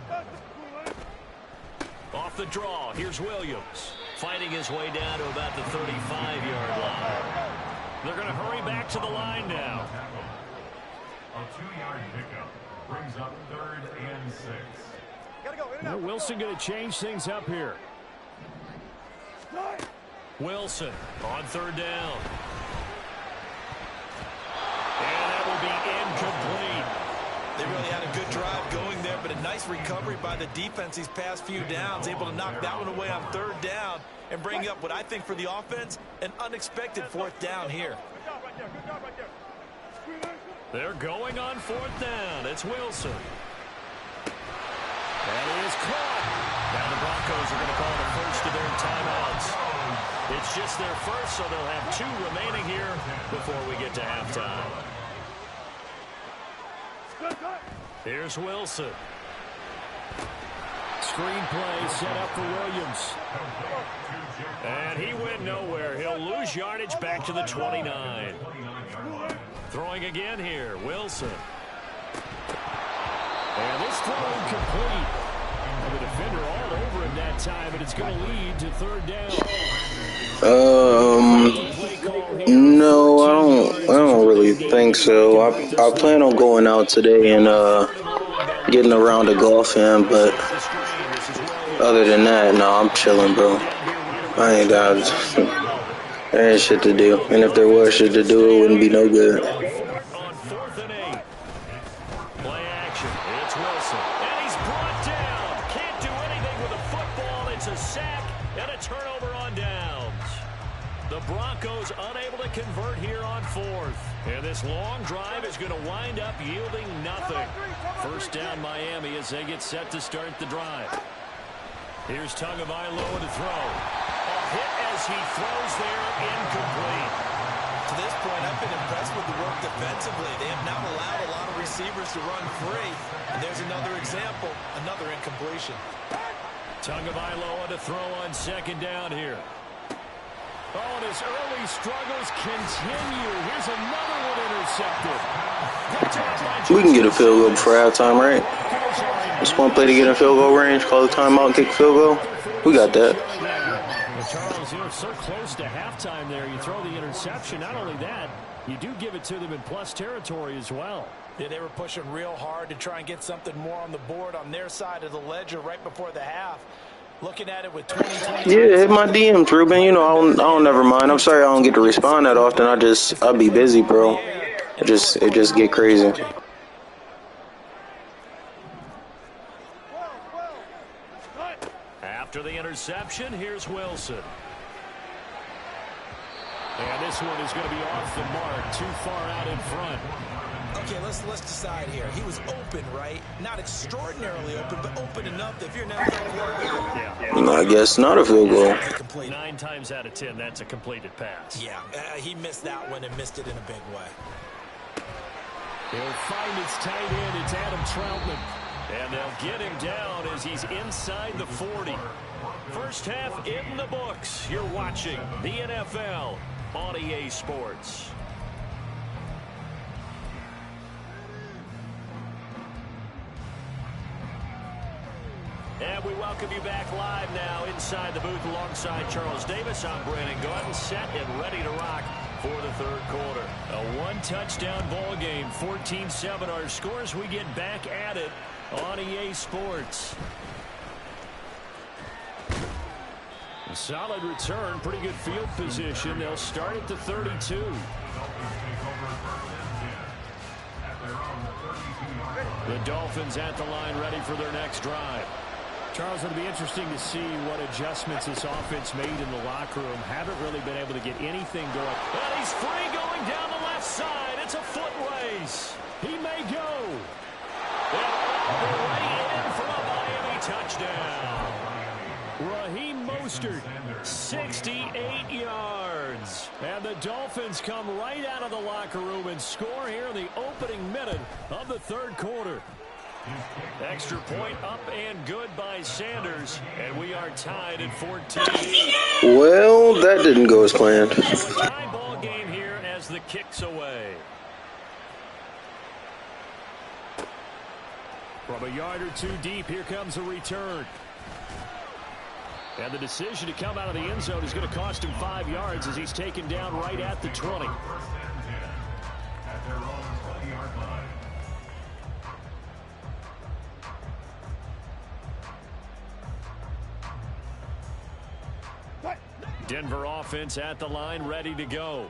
Off the draw, here's Williams. Fighting his way down to about the 35-yard line. They're going to hurry back to the line now. A 2-yard pickup brings up 3rd and 6. Well, Wilson going to change things up here. Wilson on third down. And that will be incomplete. They really had a good drive going there, but a nice recovery by the defense these past few downs, able to knock that one away on third down and bring up what I think for the offense, an unexpected fourth down here. They're going on fourth down. It's Wilson. That is caught. Now the Broncos are going to call the first of their timeouts. It's just their first, so they'll have 2 remaining here before we get to halftime. Here's Wilson. Screen play set up for Williams. And he went nowhere. He'll lose yardage back to the 29. Throwing again here, Wilson. And this throw incomplete. And the defender all over him that time, but it's going to lead to third down. No, I don't really think so. I plan on going out today and getting a round of golf in, but other than that, no, I'm chilling, bro. I ain't got there ain't shit to do, and if there was shit to do, it wouldn't be no good. On 4th and 8. Play action. It's Wilson. And he's brought down. Can't do anything with a football. It's a sack and a turnover on downs. The Broncos unable to convert here on 4th. And this long drive is going to wind up yielding nothing. First down Miami as they get set to start the drive. Here's Tagovailoa to throw. A hit as he throws there, incomplete. To this point, I've been impressed with the work defensively. They have not allowed a lot of receivers to run free. And there's another example, another incompletion. Tagovailoa to throw on second down here. Oh, and his early struggles continue. Here's another one intercepted. We can get a field goal before halftime, right? Just one play to get in field goal range, call the timeout, and kick field goal. We got that. Well, Charles, you know, so close to halftime there. You throw the interception. Not only that, you do give it to them in plus territory as well. Yeah, they were pushing real hard to try and get something more on the board on their side of the ledger right before the half. Looking at it with 2020. Yeah, hit my DMs, Ruben. You know, I don't never mind. I'm sorry I don't get to respond that often. I'll be busy, bro. It just get crazy. After the interception, here's Wilson. And this one is going to be off the mark, too far out in front. Okay, let's decide here. He was open, right? Not extraordinarily open, but open enough that if you're not I guess not a field goal. 9 times out of 10, that's a completed pass. Yeah, he missed that one and missed it in a big way. He'll find his tight end. It's Adam Troutman. And they'll get him down as he's inside the 40. First half in the books. You're watching the NFL on EA Sports. And we welcome you back live now inside the booth alongside Charles Davis. I'm Brandon Gordon, set and ready to rock before the third quarter. A one-touchdown ball game, 14-7 our scores. We get back at it on EA Sports. A solid return, pretty good field position. They'll start at the 32. The Dolphins at the line ready for their next drive. Charles, it'll be interesting to see what adjustments this offense made in the locker room. Haven't really been able to get anything going. And he's free going down the left side. It's a foot race. He may go. They're ready in for a Miami touchdown. Raheem Mostert, 68 yards. And the Dolphins come right out of the locker room and score here in the opening minute of the third quarter. Extra point up and good by Sanders, and we are tied at 14. Well, that didn't go as planned. Tie ball game here as the kick's away. From a yard or two deep, here comes a return. And the decision to come out of the end zone is going to cost him 5 yards as he's taken down right at the 20. Denver offense at the line, ready to go.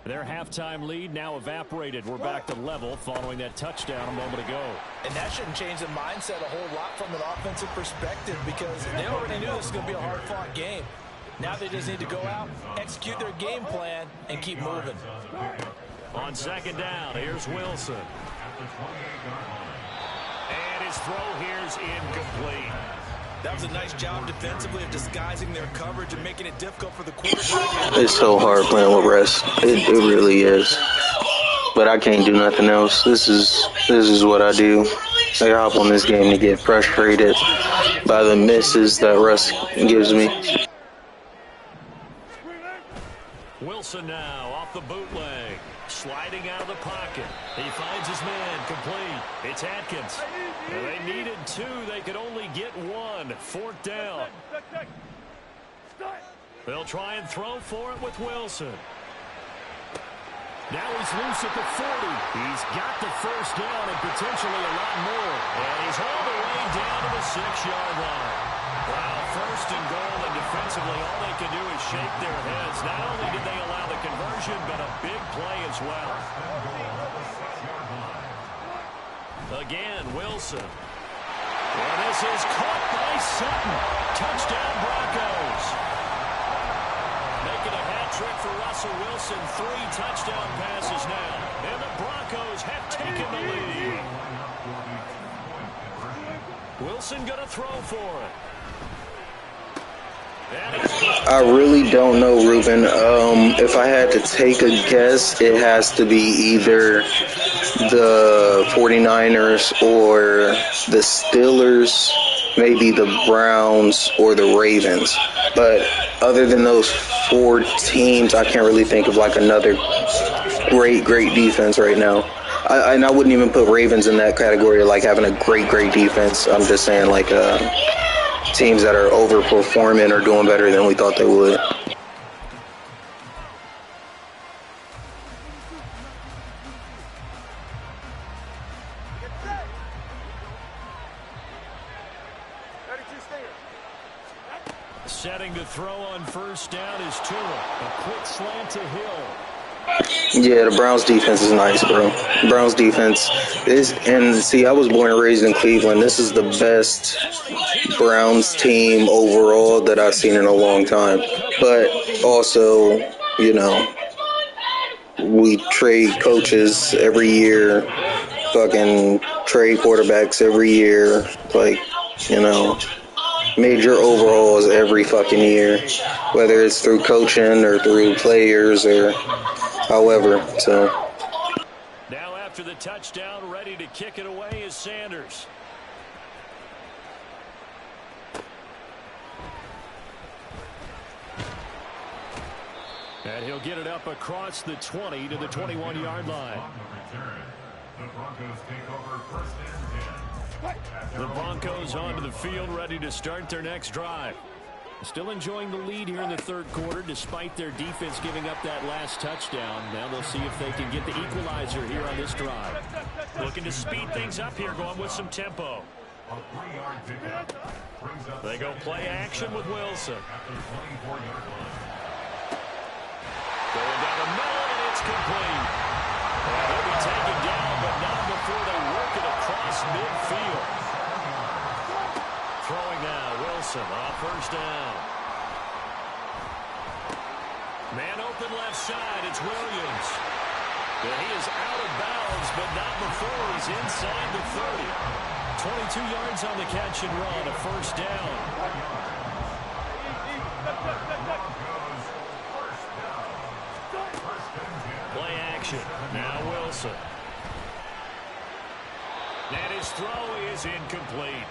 Their halftime lead now evaporated. We're back to level following that touchdown a moment ago. And that shouldn't change the mindset a whole lot from an offensive perspective because they already knew this was going to be a hard-fought game. Now they just need to go out, execute their game plan, and keep moving. On second down, here's Wilson. And his throw here's incomplete. That was a nice job defensively of disguising their coverage and making it difficult for the quarterback. It's so hard playing with rest. It really is. But I can't do nothing else. This is what I do. I hop on this game to get frustrated by the misses that Russ gives me. Wilson now off the bootleg. Sliding out of the pocket. He finds his man complete. It's Atkins. They needed 2. They could only get 1. Fourth down. They'll try and throw for it with Wilson. Now he's loose at the 40. He's got the first down and potentially a lot more. And he's all the way down to the 6-yard line. Wow, first and goal, and defensively all they can do is shake their heads. Not only did they allow the conversion, but a big play as well. Again, Wilson. And this is caught by Sutton. Touchdown, Broncos. Making a hat trick for Russell Wilson. 3 touchdown passes now. And the Broncos have taken the lead. Wilson going to throw for it. I really don't know, Ruben. If I had to take a guess, it has to be either the 49ers or the Steelers, maybe the Browns or the Ravens. But other than those 4 teams, I can't really think of like another great defense right now. And I wouldn't even put Ravens in that category, like having a great defense. I'm just saying like teams that are overperforming or doing better than we thought they would. Setting to throw on first down is Tua. A quick slant to Hill. Yeah, the Browns defense is nice, bro. Browns defense is, and see, I was born and raised in Cleveland. This is the best Browns team overall that I've seen in a long time. But also, you know, we trade coaches every year, fucking trade quarterbacks every year, like, you know, major overhauls every fucking year, whether it's through coaching or through players or however. So now after the touchdown, ready to kick it away is Sanders. And he'll get it up across the 20 to the 21-yard line. The Broncos take over first and 10. The Broncos onto the field, ready to start their next drive. Still enjoying the lead here in the third quarter despite their defense giving up that last touchdown. Now they'll see if they can get the equalizer here on this drive. Looking to speed things up here, going with some tempo. They go play action with Wilson. Going down the middle, and it's complete. And he'll be taken down, but not before they work it across midfield. Throwing now, Wilson on first down. Man open left side, it's Williams. And he is out of bounds, but not before he's inside the 30. 22 yards on the catch and run, a first down. Play action, now Wilson. And his throw is incomplete.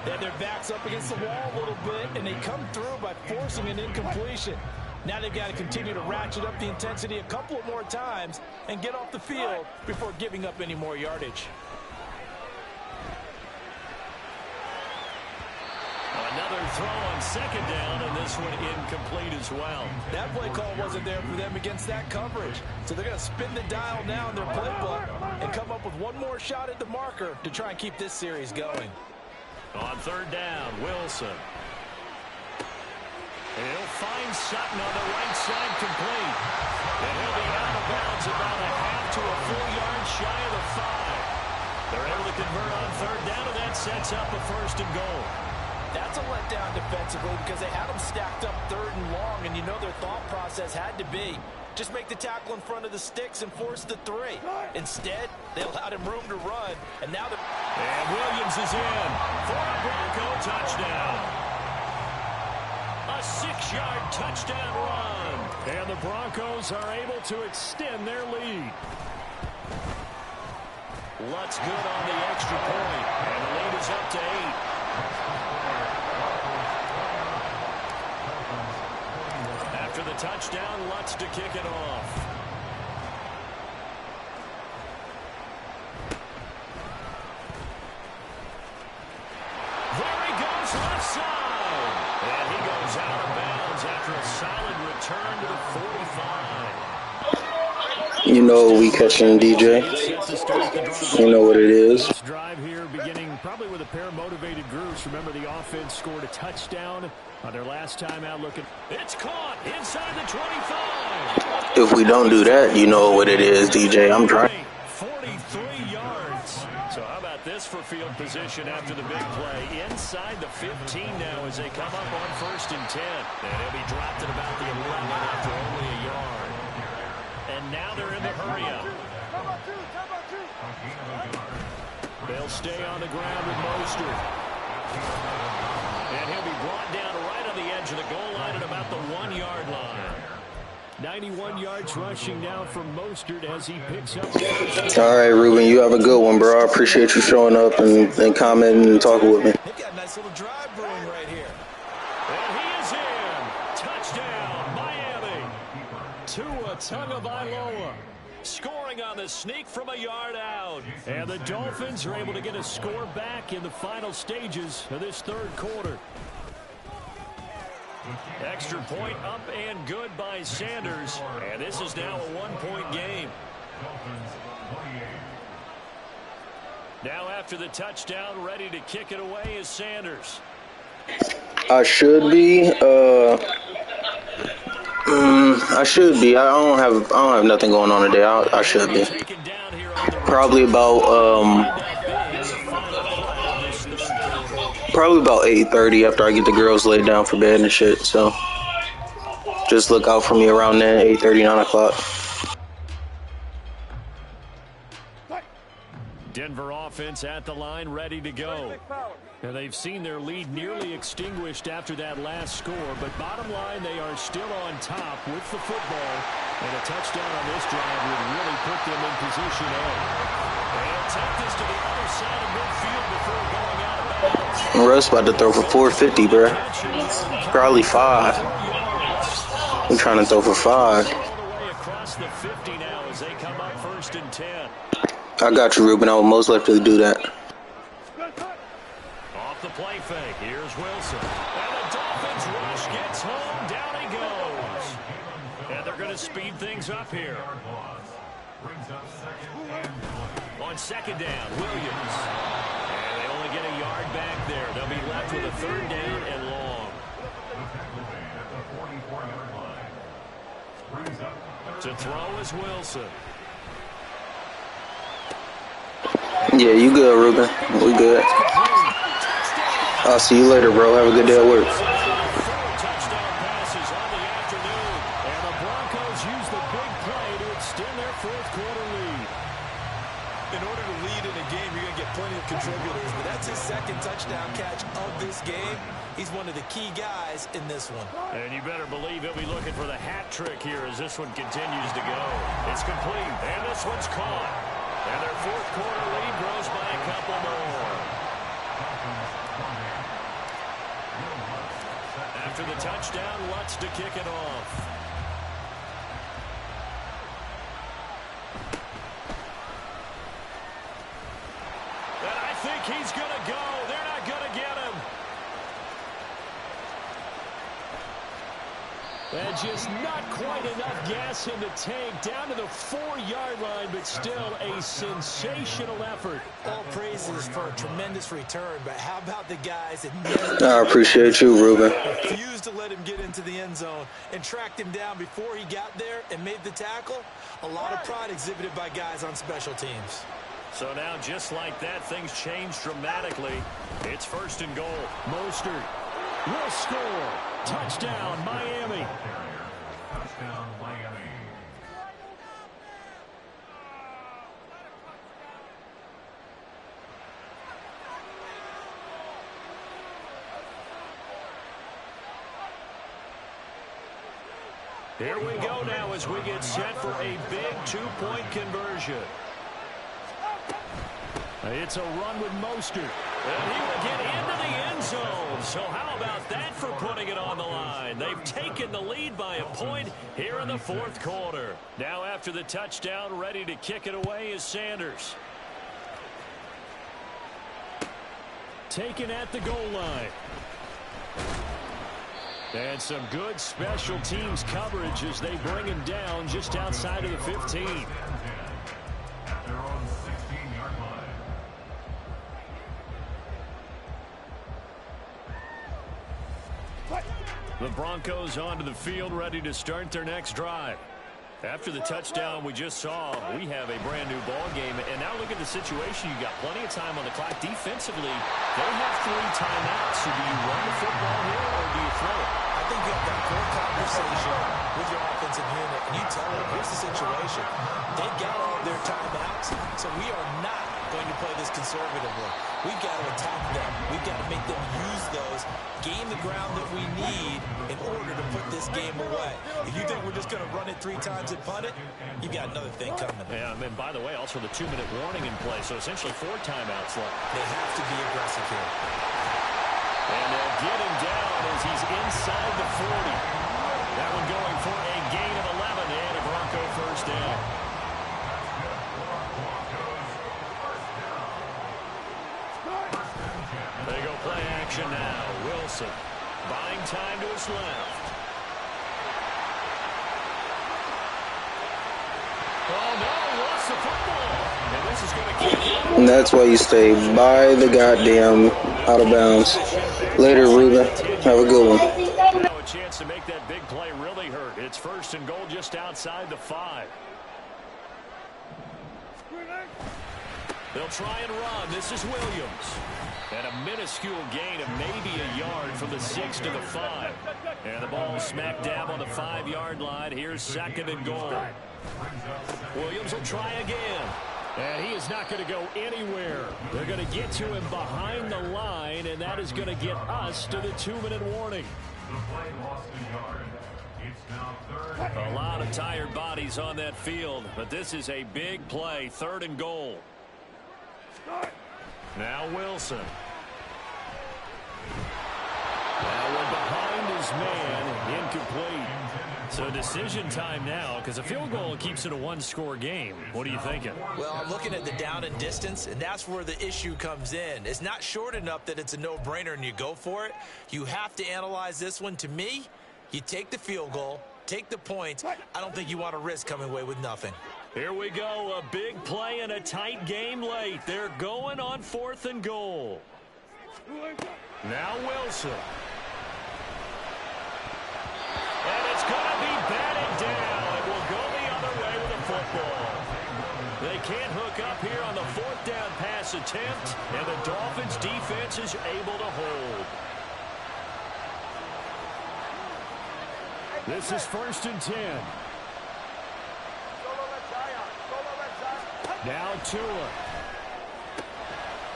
And their back's up against the wall a little bit, and they come through by forcing an incompletion. Now they've got to continue to ratchet up the intensity a couple of more times and get off the field before giving up any more yardage. Another throw on second down, and this one incomplete as well. That play call wasn't there for them against that coverage. So they're going to spin the dial now in their playbook and come up with one more shot at the marker to try and keep this series going. On third down, Wilson. He'll find Sutton on the right side complete. And he'll be out of bounds about a half to a full yard shy of the 5. They're able to convert on third down, and that sets up a first and goal. That's a letdown defensively because they had them stacked up third and long, and you know their thought process had to be just make the tackle in front of the sticks and force the 3. Instead, they allowed him room to run, and now the... And Williams is in for a Bronco touchdown. A 6-yard touchdown run. And the Broncos are able to extend their lead. Lutz good on the extra point, and the lead is up to 8. After the touchdown, Lutz to kick it off. There he goes left side. And he goes out of bounds after a solid return to the 45. You know we catching DJ. You know what it is. This drive here beginning probably with a pair of motivated groups. Remember, the offense scored a touchdown on their last time out looking. It's caught inside the 25. If we don't do that, you know what it is, DJ. I'm trying. 43 yards. So how about this for field position after the big play? Inside the 15 now as they come up on first and 10. And he'll be dropped at about the 11 after only a yard. And now they're in the hurry-up. They'll stay on the ground with Mostert. And he'll be brought down right on the edge of the goal line at about the 1-yard line. 91 yards rushing now from Mostert as he picks up. All right, Ruben, you have a good one, bro. I appreciate you showing up and commenting and talking with me. They've got a nice little drive brewing right here. And he is in. Touchdown, Miami. Tua Tagovailoa scoring on the sneak from a yard out. And the Dolphins are able to get a score back in the final stages of this third quarter. Extra point up and good by Sanders. And this is now a 1-point game. Now after the touchdown, ready to kick it away is Sanders. I should be. I should be. I don't have nothing going on today. I should be. Probably about 8:30 after I get the girls laid down for bed and shit. So just look out for me around then, 8:30, 9 o'clock. Denver offense at the line, ready to go. And they've seen their lead nearly extinguished after that last score, but bottom line, they are still on top with the football, and a touchdown on this drive would really put them in position A. They'll take this to the other side of midfield before going out of bounds. Russ about to throw for 450, bro. Probably 5. I'm trying to throw for 5. All the way across the 50 now as they come up first and 10. I got you, Ruben. I will most likely do that. Off the play fake, here's Wilson. And the offense rush gets home. Down he goes. And they're going to speed things up here. On second down, Williams. And they only get a yard back there. They'll be left with a third down and long. To throw is Wilson. Yeah, you good, Ruben. We good. I'll see you later, bro. Have a good day at work. Touchdown passes on the afternoon. And the Broncos use the big play to extend their fourth quarter lead. In order to lead in a game, you're going to get plenty of contributors, but that's his second touchdown catch of this game. He's one of the key guys in this one. And you better believe he'll be looking for the hat trick here as this one continues to go. It's complete, and this one's caught. And their fourth quarter lead grows by a couple more. After the touchdown, Lutz to kick it off. And I think he's going to go. They're not going to get him. And just not quite enough gas in the tank. Down to the 4-yard line, but still a sensational effort. All praises for a tremendous return, but how about the guys that never... I appreciate you, Ruben. refused to let him get into the end zone and tracked him down before he got there and made the tackle? A lot of pride exhibited by guys on special teams. So now, just like that, things change dramatically. It's first and goal. Mostert will score. Touchdown, Miami. Touchdown, Miami. Here we go now as we get set for a big two-point conversion. It's a run with Mostert. And he will get into the end zone. So how about that for putting it on the line? They've taken the lead by a point here in the fourth quarter. Now after the touchdown, ready to kick it away is Sanders. Taken at the goal line. And some good special teams coverage as they bring him down just outside of the 15. At their own 16-yard line. The Broncos onto the field, ready to start their next drive. After the touchdown we just saw, we have a brand new ball game. And now look at the situation. You got plenty of time on the clock. Defensively, they have 3 timeouts. So do you run the football here or do you throw it? I think you have that full conversation with your offensive unit, and you tell them, here's the situation. They've got all of their timeouts, so we are not going to play this conservatively. We've got to attack them. We've got to make them use those, gain the ground that we need in order to put this game away. If you think we're just going to run it 3 times and punt it, you've got another thing coming. Yeah, and by the way, also the 2-minute warning in play, so essentially 4 timeouts left. They have to be aggressive here. And they'll get him down as he's inside the 40. That one going for a gain of 11 and a Bronco first down. They go play action now. Wilson buying time to his left. Oh, no, he lost the football. And this is going to keep. And that's why you stay by the goddamn out of bounds. Later, Ruben. Have a good one. Now a chance to make that big play really hurt. It's first and goal just outside the 5. They'll try and run. This is Williams. And a minuscule gain of maybe a yard from the 6 to the 5. And the ball smack dab on the 5-yard line. Here's second and goal. Williams will try again. And he is not going to go anywhere. They're going to get to him behind the line, and that is going to get us to the 2-minute warning. The play lost a yard. It's now 3rd. A lot of tired bodies on that field, but this is a big play, 3rd and goal. Now Wilson. Now we're behind his man, incomplete. So decision time now, because a field goal keeps it a one-score game. What are you thinking? Well, I'm looking at the down and distance, and that's where the issue comes in. It's not short enough that it's a no-brainer and you go for it. You have to analyze this one. To me, you take the field goal, take the points. I don't think you want to risk coming away with nothing. Here we go, a big play and a tight game late. They're going on 4th and goal. Now Wilson. And it's going to be batted down. It will go the other way with a football. They can't hook up here on the 4th down pass attempt, and the Dolphins defense is able to hold. This is 1st and 10. Now Tua.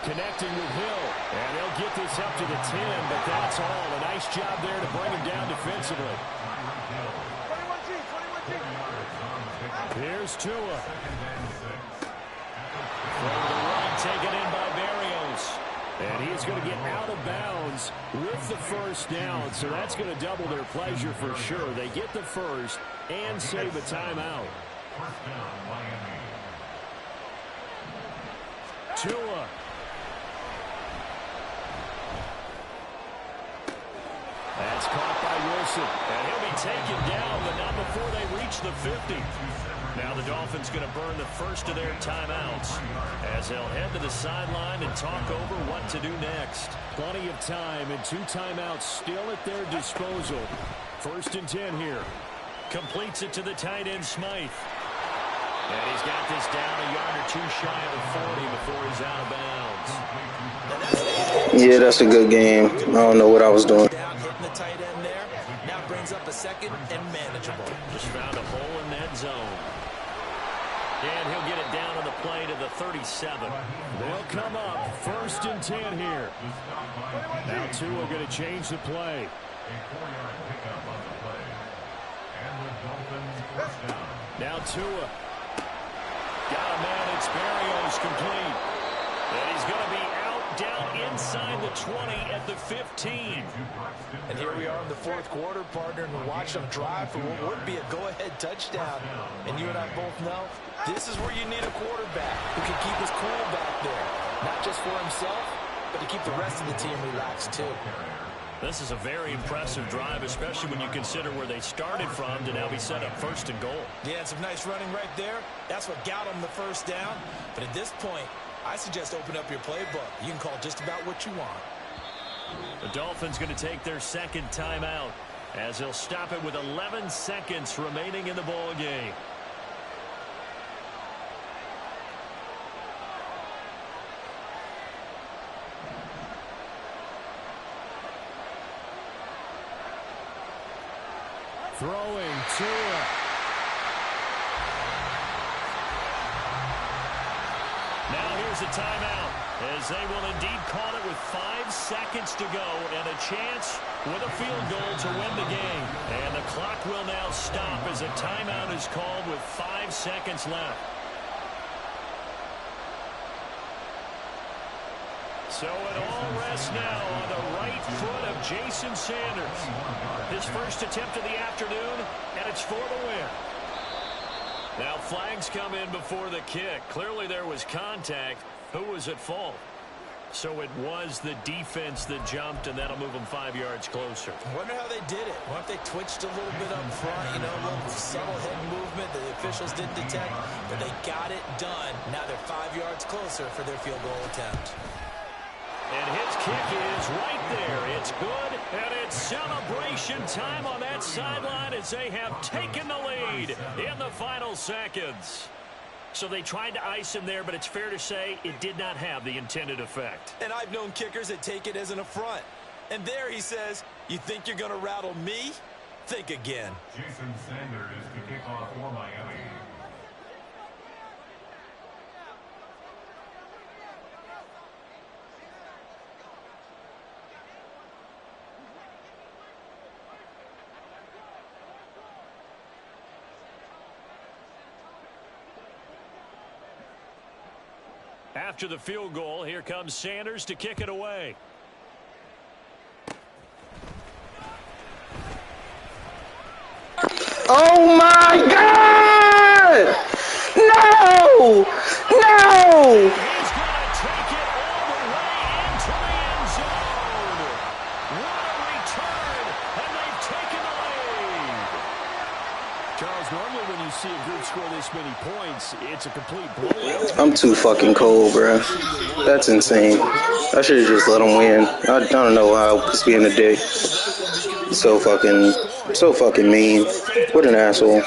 Connecting with Hill. And they'll get this up to the 10, but that's all. A nice job there to bring him down defensively. Here's Tua. From the right, taken in by Barrios. And he's going to get out of bounds with the 1st down, so that's going to double their pleasure for sure. They get the 1st and save a timeout. Tua. That's caught by Wilson. And he'll be taken down, but not before they reach the 50. Now the Dolphins going to burn the first of their timeouts as they'll head to the sideline and talk over what to do next. Plenty of time and 2 timeouts still at their disposal. 1st and 10 here. Completes it to the tight end, Smythe. And he's got this down a yard or 2 shy of the 40 before he's out of bounds. Yeah, that's a good game. I don't know what I was doing. Down, hitting the tight end there. Now brings up a 2nd and manageable. Just found a hole in that zone. And he'll get it down on the play to the 37. They'll come up 1st and 10 here. Now Tua going to change the play. Now Tua. Got a man, it's Barrios complete. And he's going to be out down inside the 20 at the 15. And here we are in the 4th quarter, partner, and we're watching them drive for what would be a go-ahead touchdown. And you and I both know this is where you need a quarterback who can keep his cool back there. Not just for himself, but to keep the rest of the team relaxed too. This is a very impressive drive, especially when you consider where they started from to now be set up 1st and goal. Yeah, and some nice running right there. That's what got them the 1st down. But at this point, I suggest open up your playbook. You can call just about what you want. The Dolphins going to take their 2nd timeout as they'll stop it with 11 seconds remaining in the ball game. Throwing Tua. Now here's a timeout as they will indeed call it with 5 seconds to go and a chance with a field goal to win the game. And the clock will now stop as a timeout is called with 5 seconds left. So it all rests now on the right foot of Jason Sanders. His first attempt of the afternoon, and it's for the win. Now flags come in before the kick. Clearly there was contact. Who was at fault? So it was the defense that jumped, and that'll move them 5 yards closer. I wonder how they did it. What if they twitched a little bit up front, you know, a little subtle head movement that the officials didn't detect, but they got it done. Now they're 5 yards closer for their field goal attempt. And his kick is right there. It's good, and it's celebration time on that sideline as they have taken the lead in the final seconds. So they tried to ice him there, but it's fair to say it did not have the intended effect. And I've known kickers that take it as an affront. And there he says, you think you're going to rattle me? Think again. Jason Sanders to kick off for Miami. After the field goal, here comes Sanders to kick it away. Oh my God! No! No! He's going to take it all the way into the end zone. What a return, and they've taken the lead. Charles, normally when you see a group score this many points, it's a complete blowout. I'm too fucking cold, bro. That's insane. I should have just let them win. I don't know how I was being a dick. So fucking mean. What an asshole.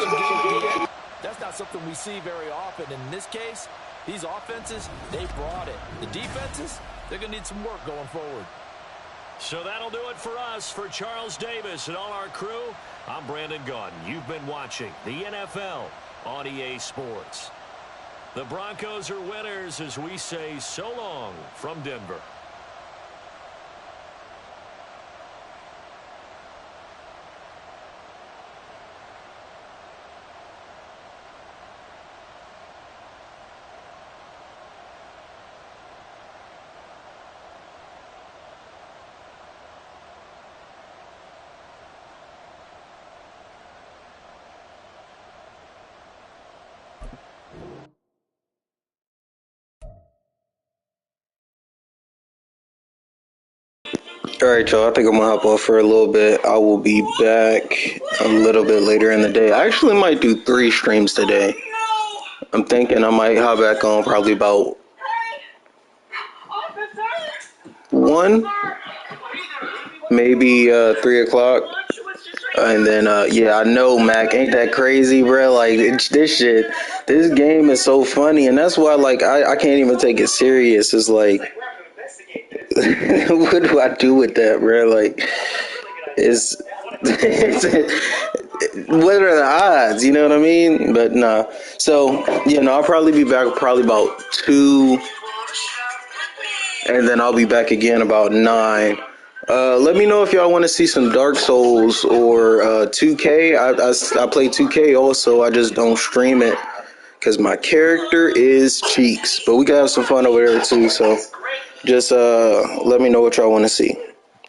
That's not something we see very often. In this case, these offenses, they brought it. The defenses, they're going to need some work going forward. So that'll do it for us. For Charles Davis and all our crew, I'm Brandon Gaudin. You've been watching the NFL on EA Sports. The Broncos are winners as we say so long from Denver. Alright, y'all. I think I'm gonna hop off for a little bit. I will be back a little bit later in the day. I actually might do 3 streams today. I'm thinking I might hop back on probably about 1, maybe 3 o'clock. And then, yeah, I know, Mac. Ain't that crazy, bro? Like, this game is so funny. And that's why, like, I can't even take it serious. It's like, what do I do with that, bro? Like, what are the odds? You know what I mean? But nah. So, I'll probably be back probably about 2, and then I'll be back again about 9. Let me know if y'all want to see some Dark Souls or 2K. I play 2K also. I just don't stream it because my character is Cheeks. But we can have some fun over there too. So just let me know what y'all want to see.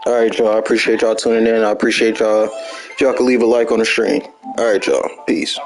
All right, y'all. I appreciate y'all tuning in. I appreciate y'all. If y'all could leave a like on the stream. All right, y'all. Peace.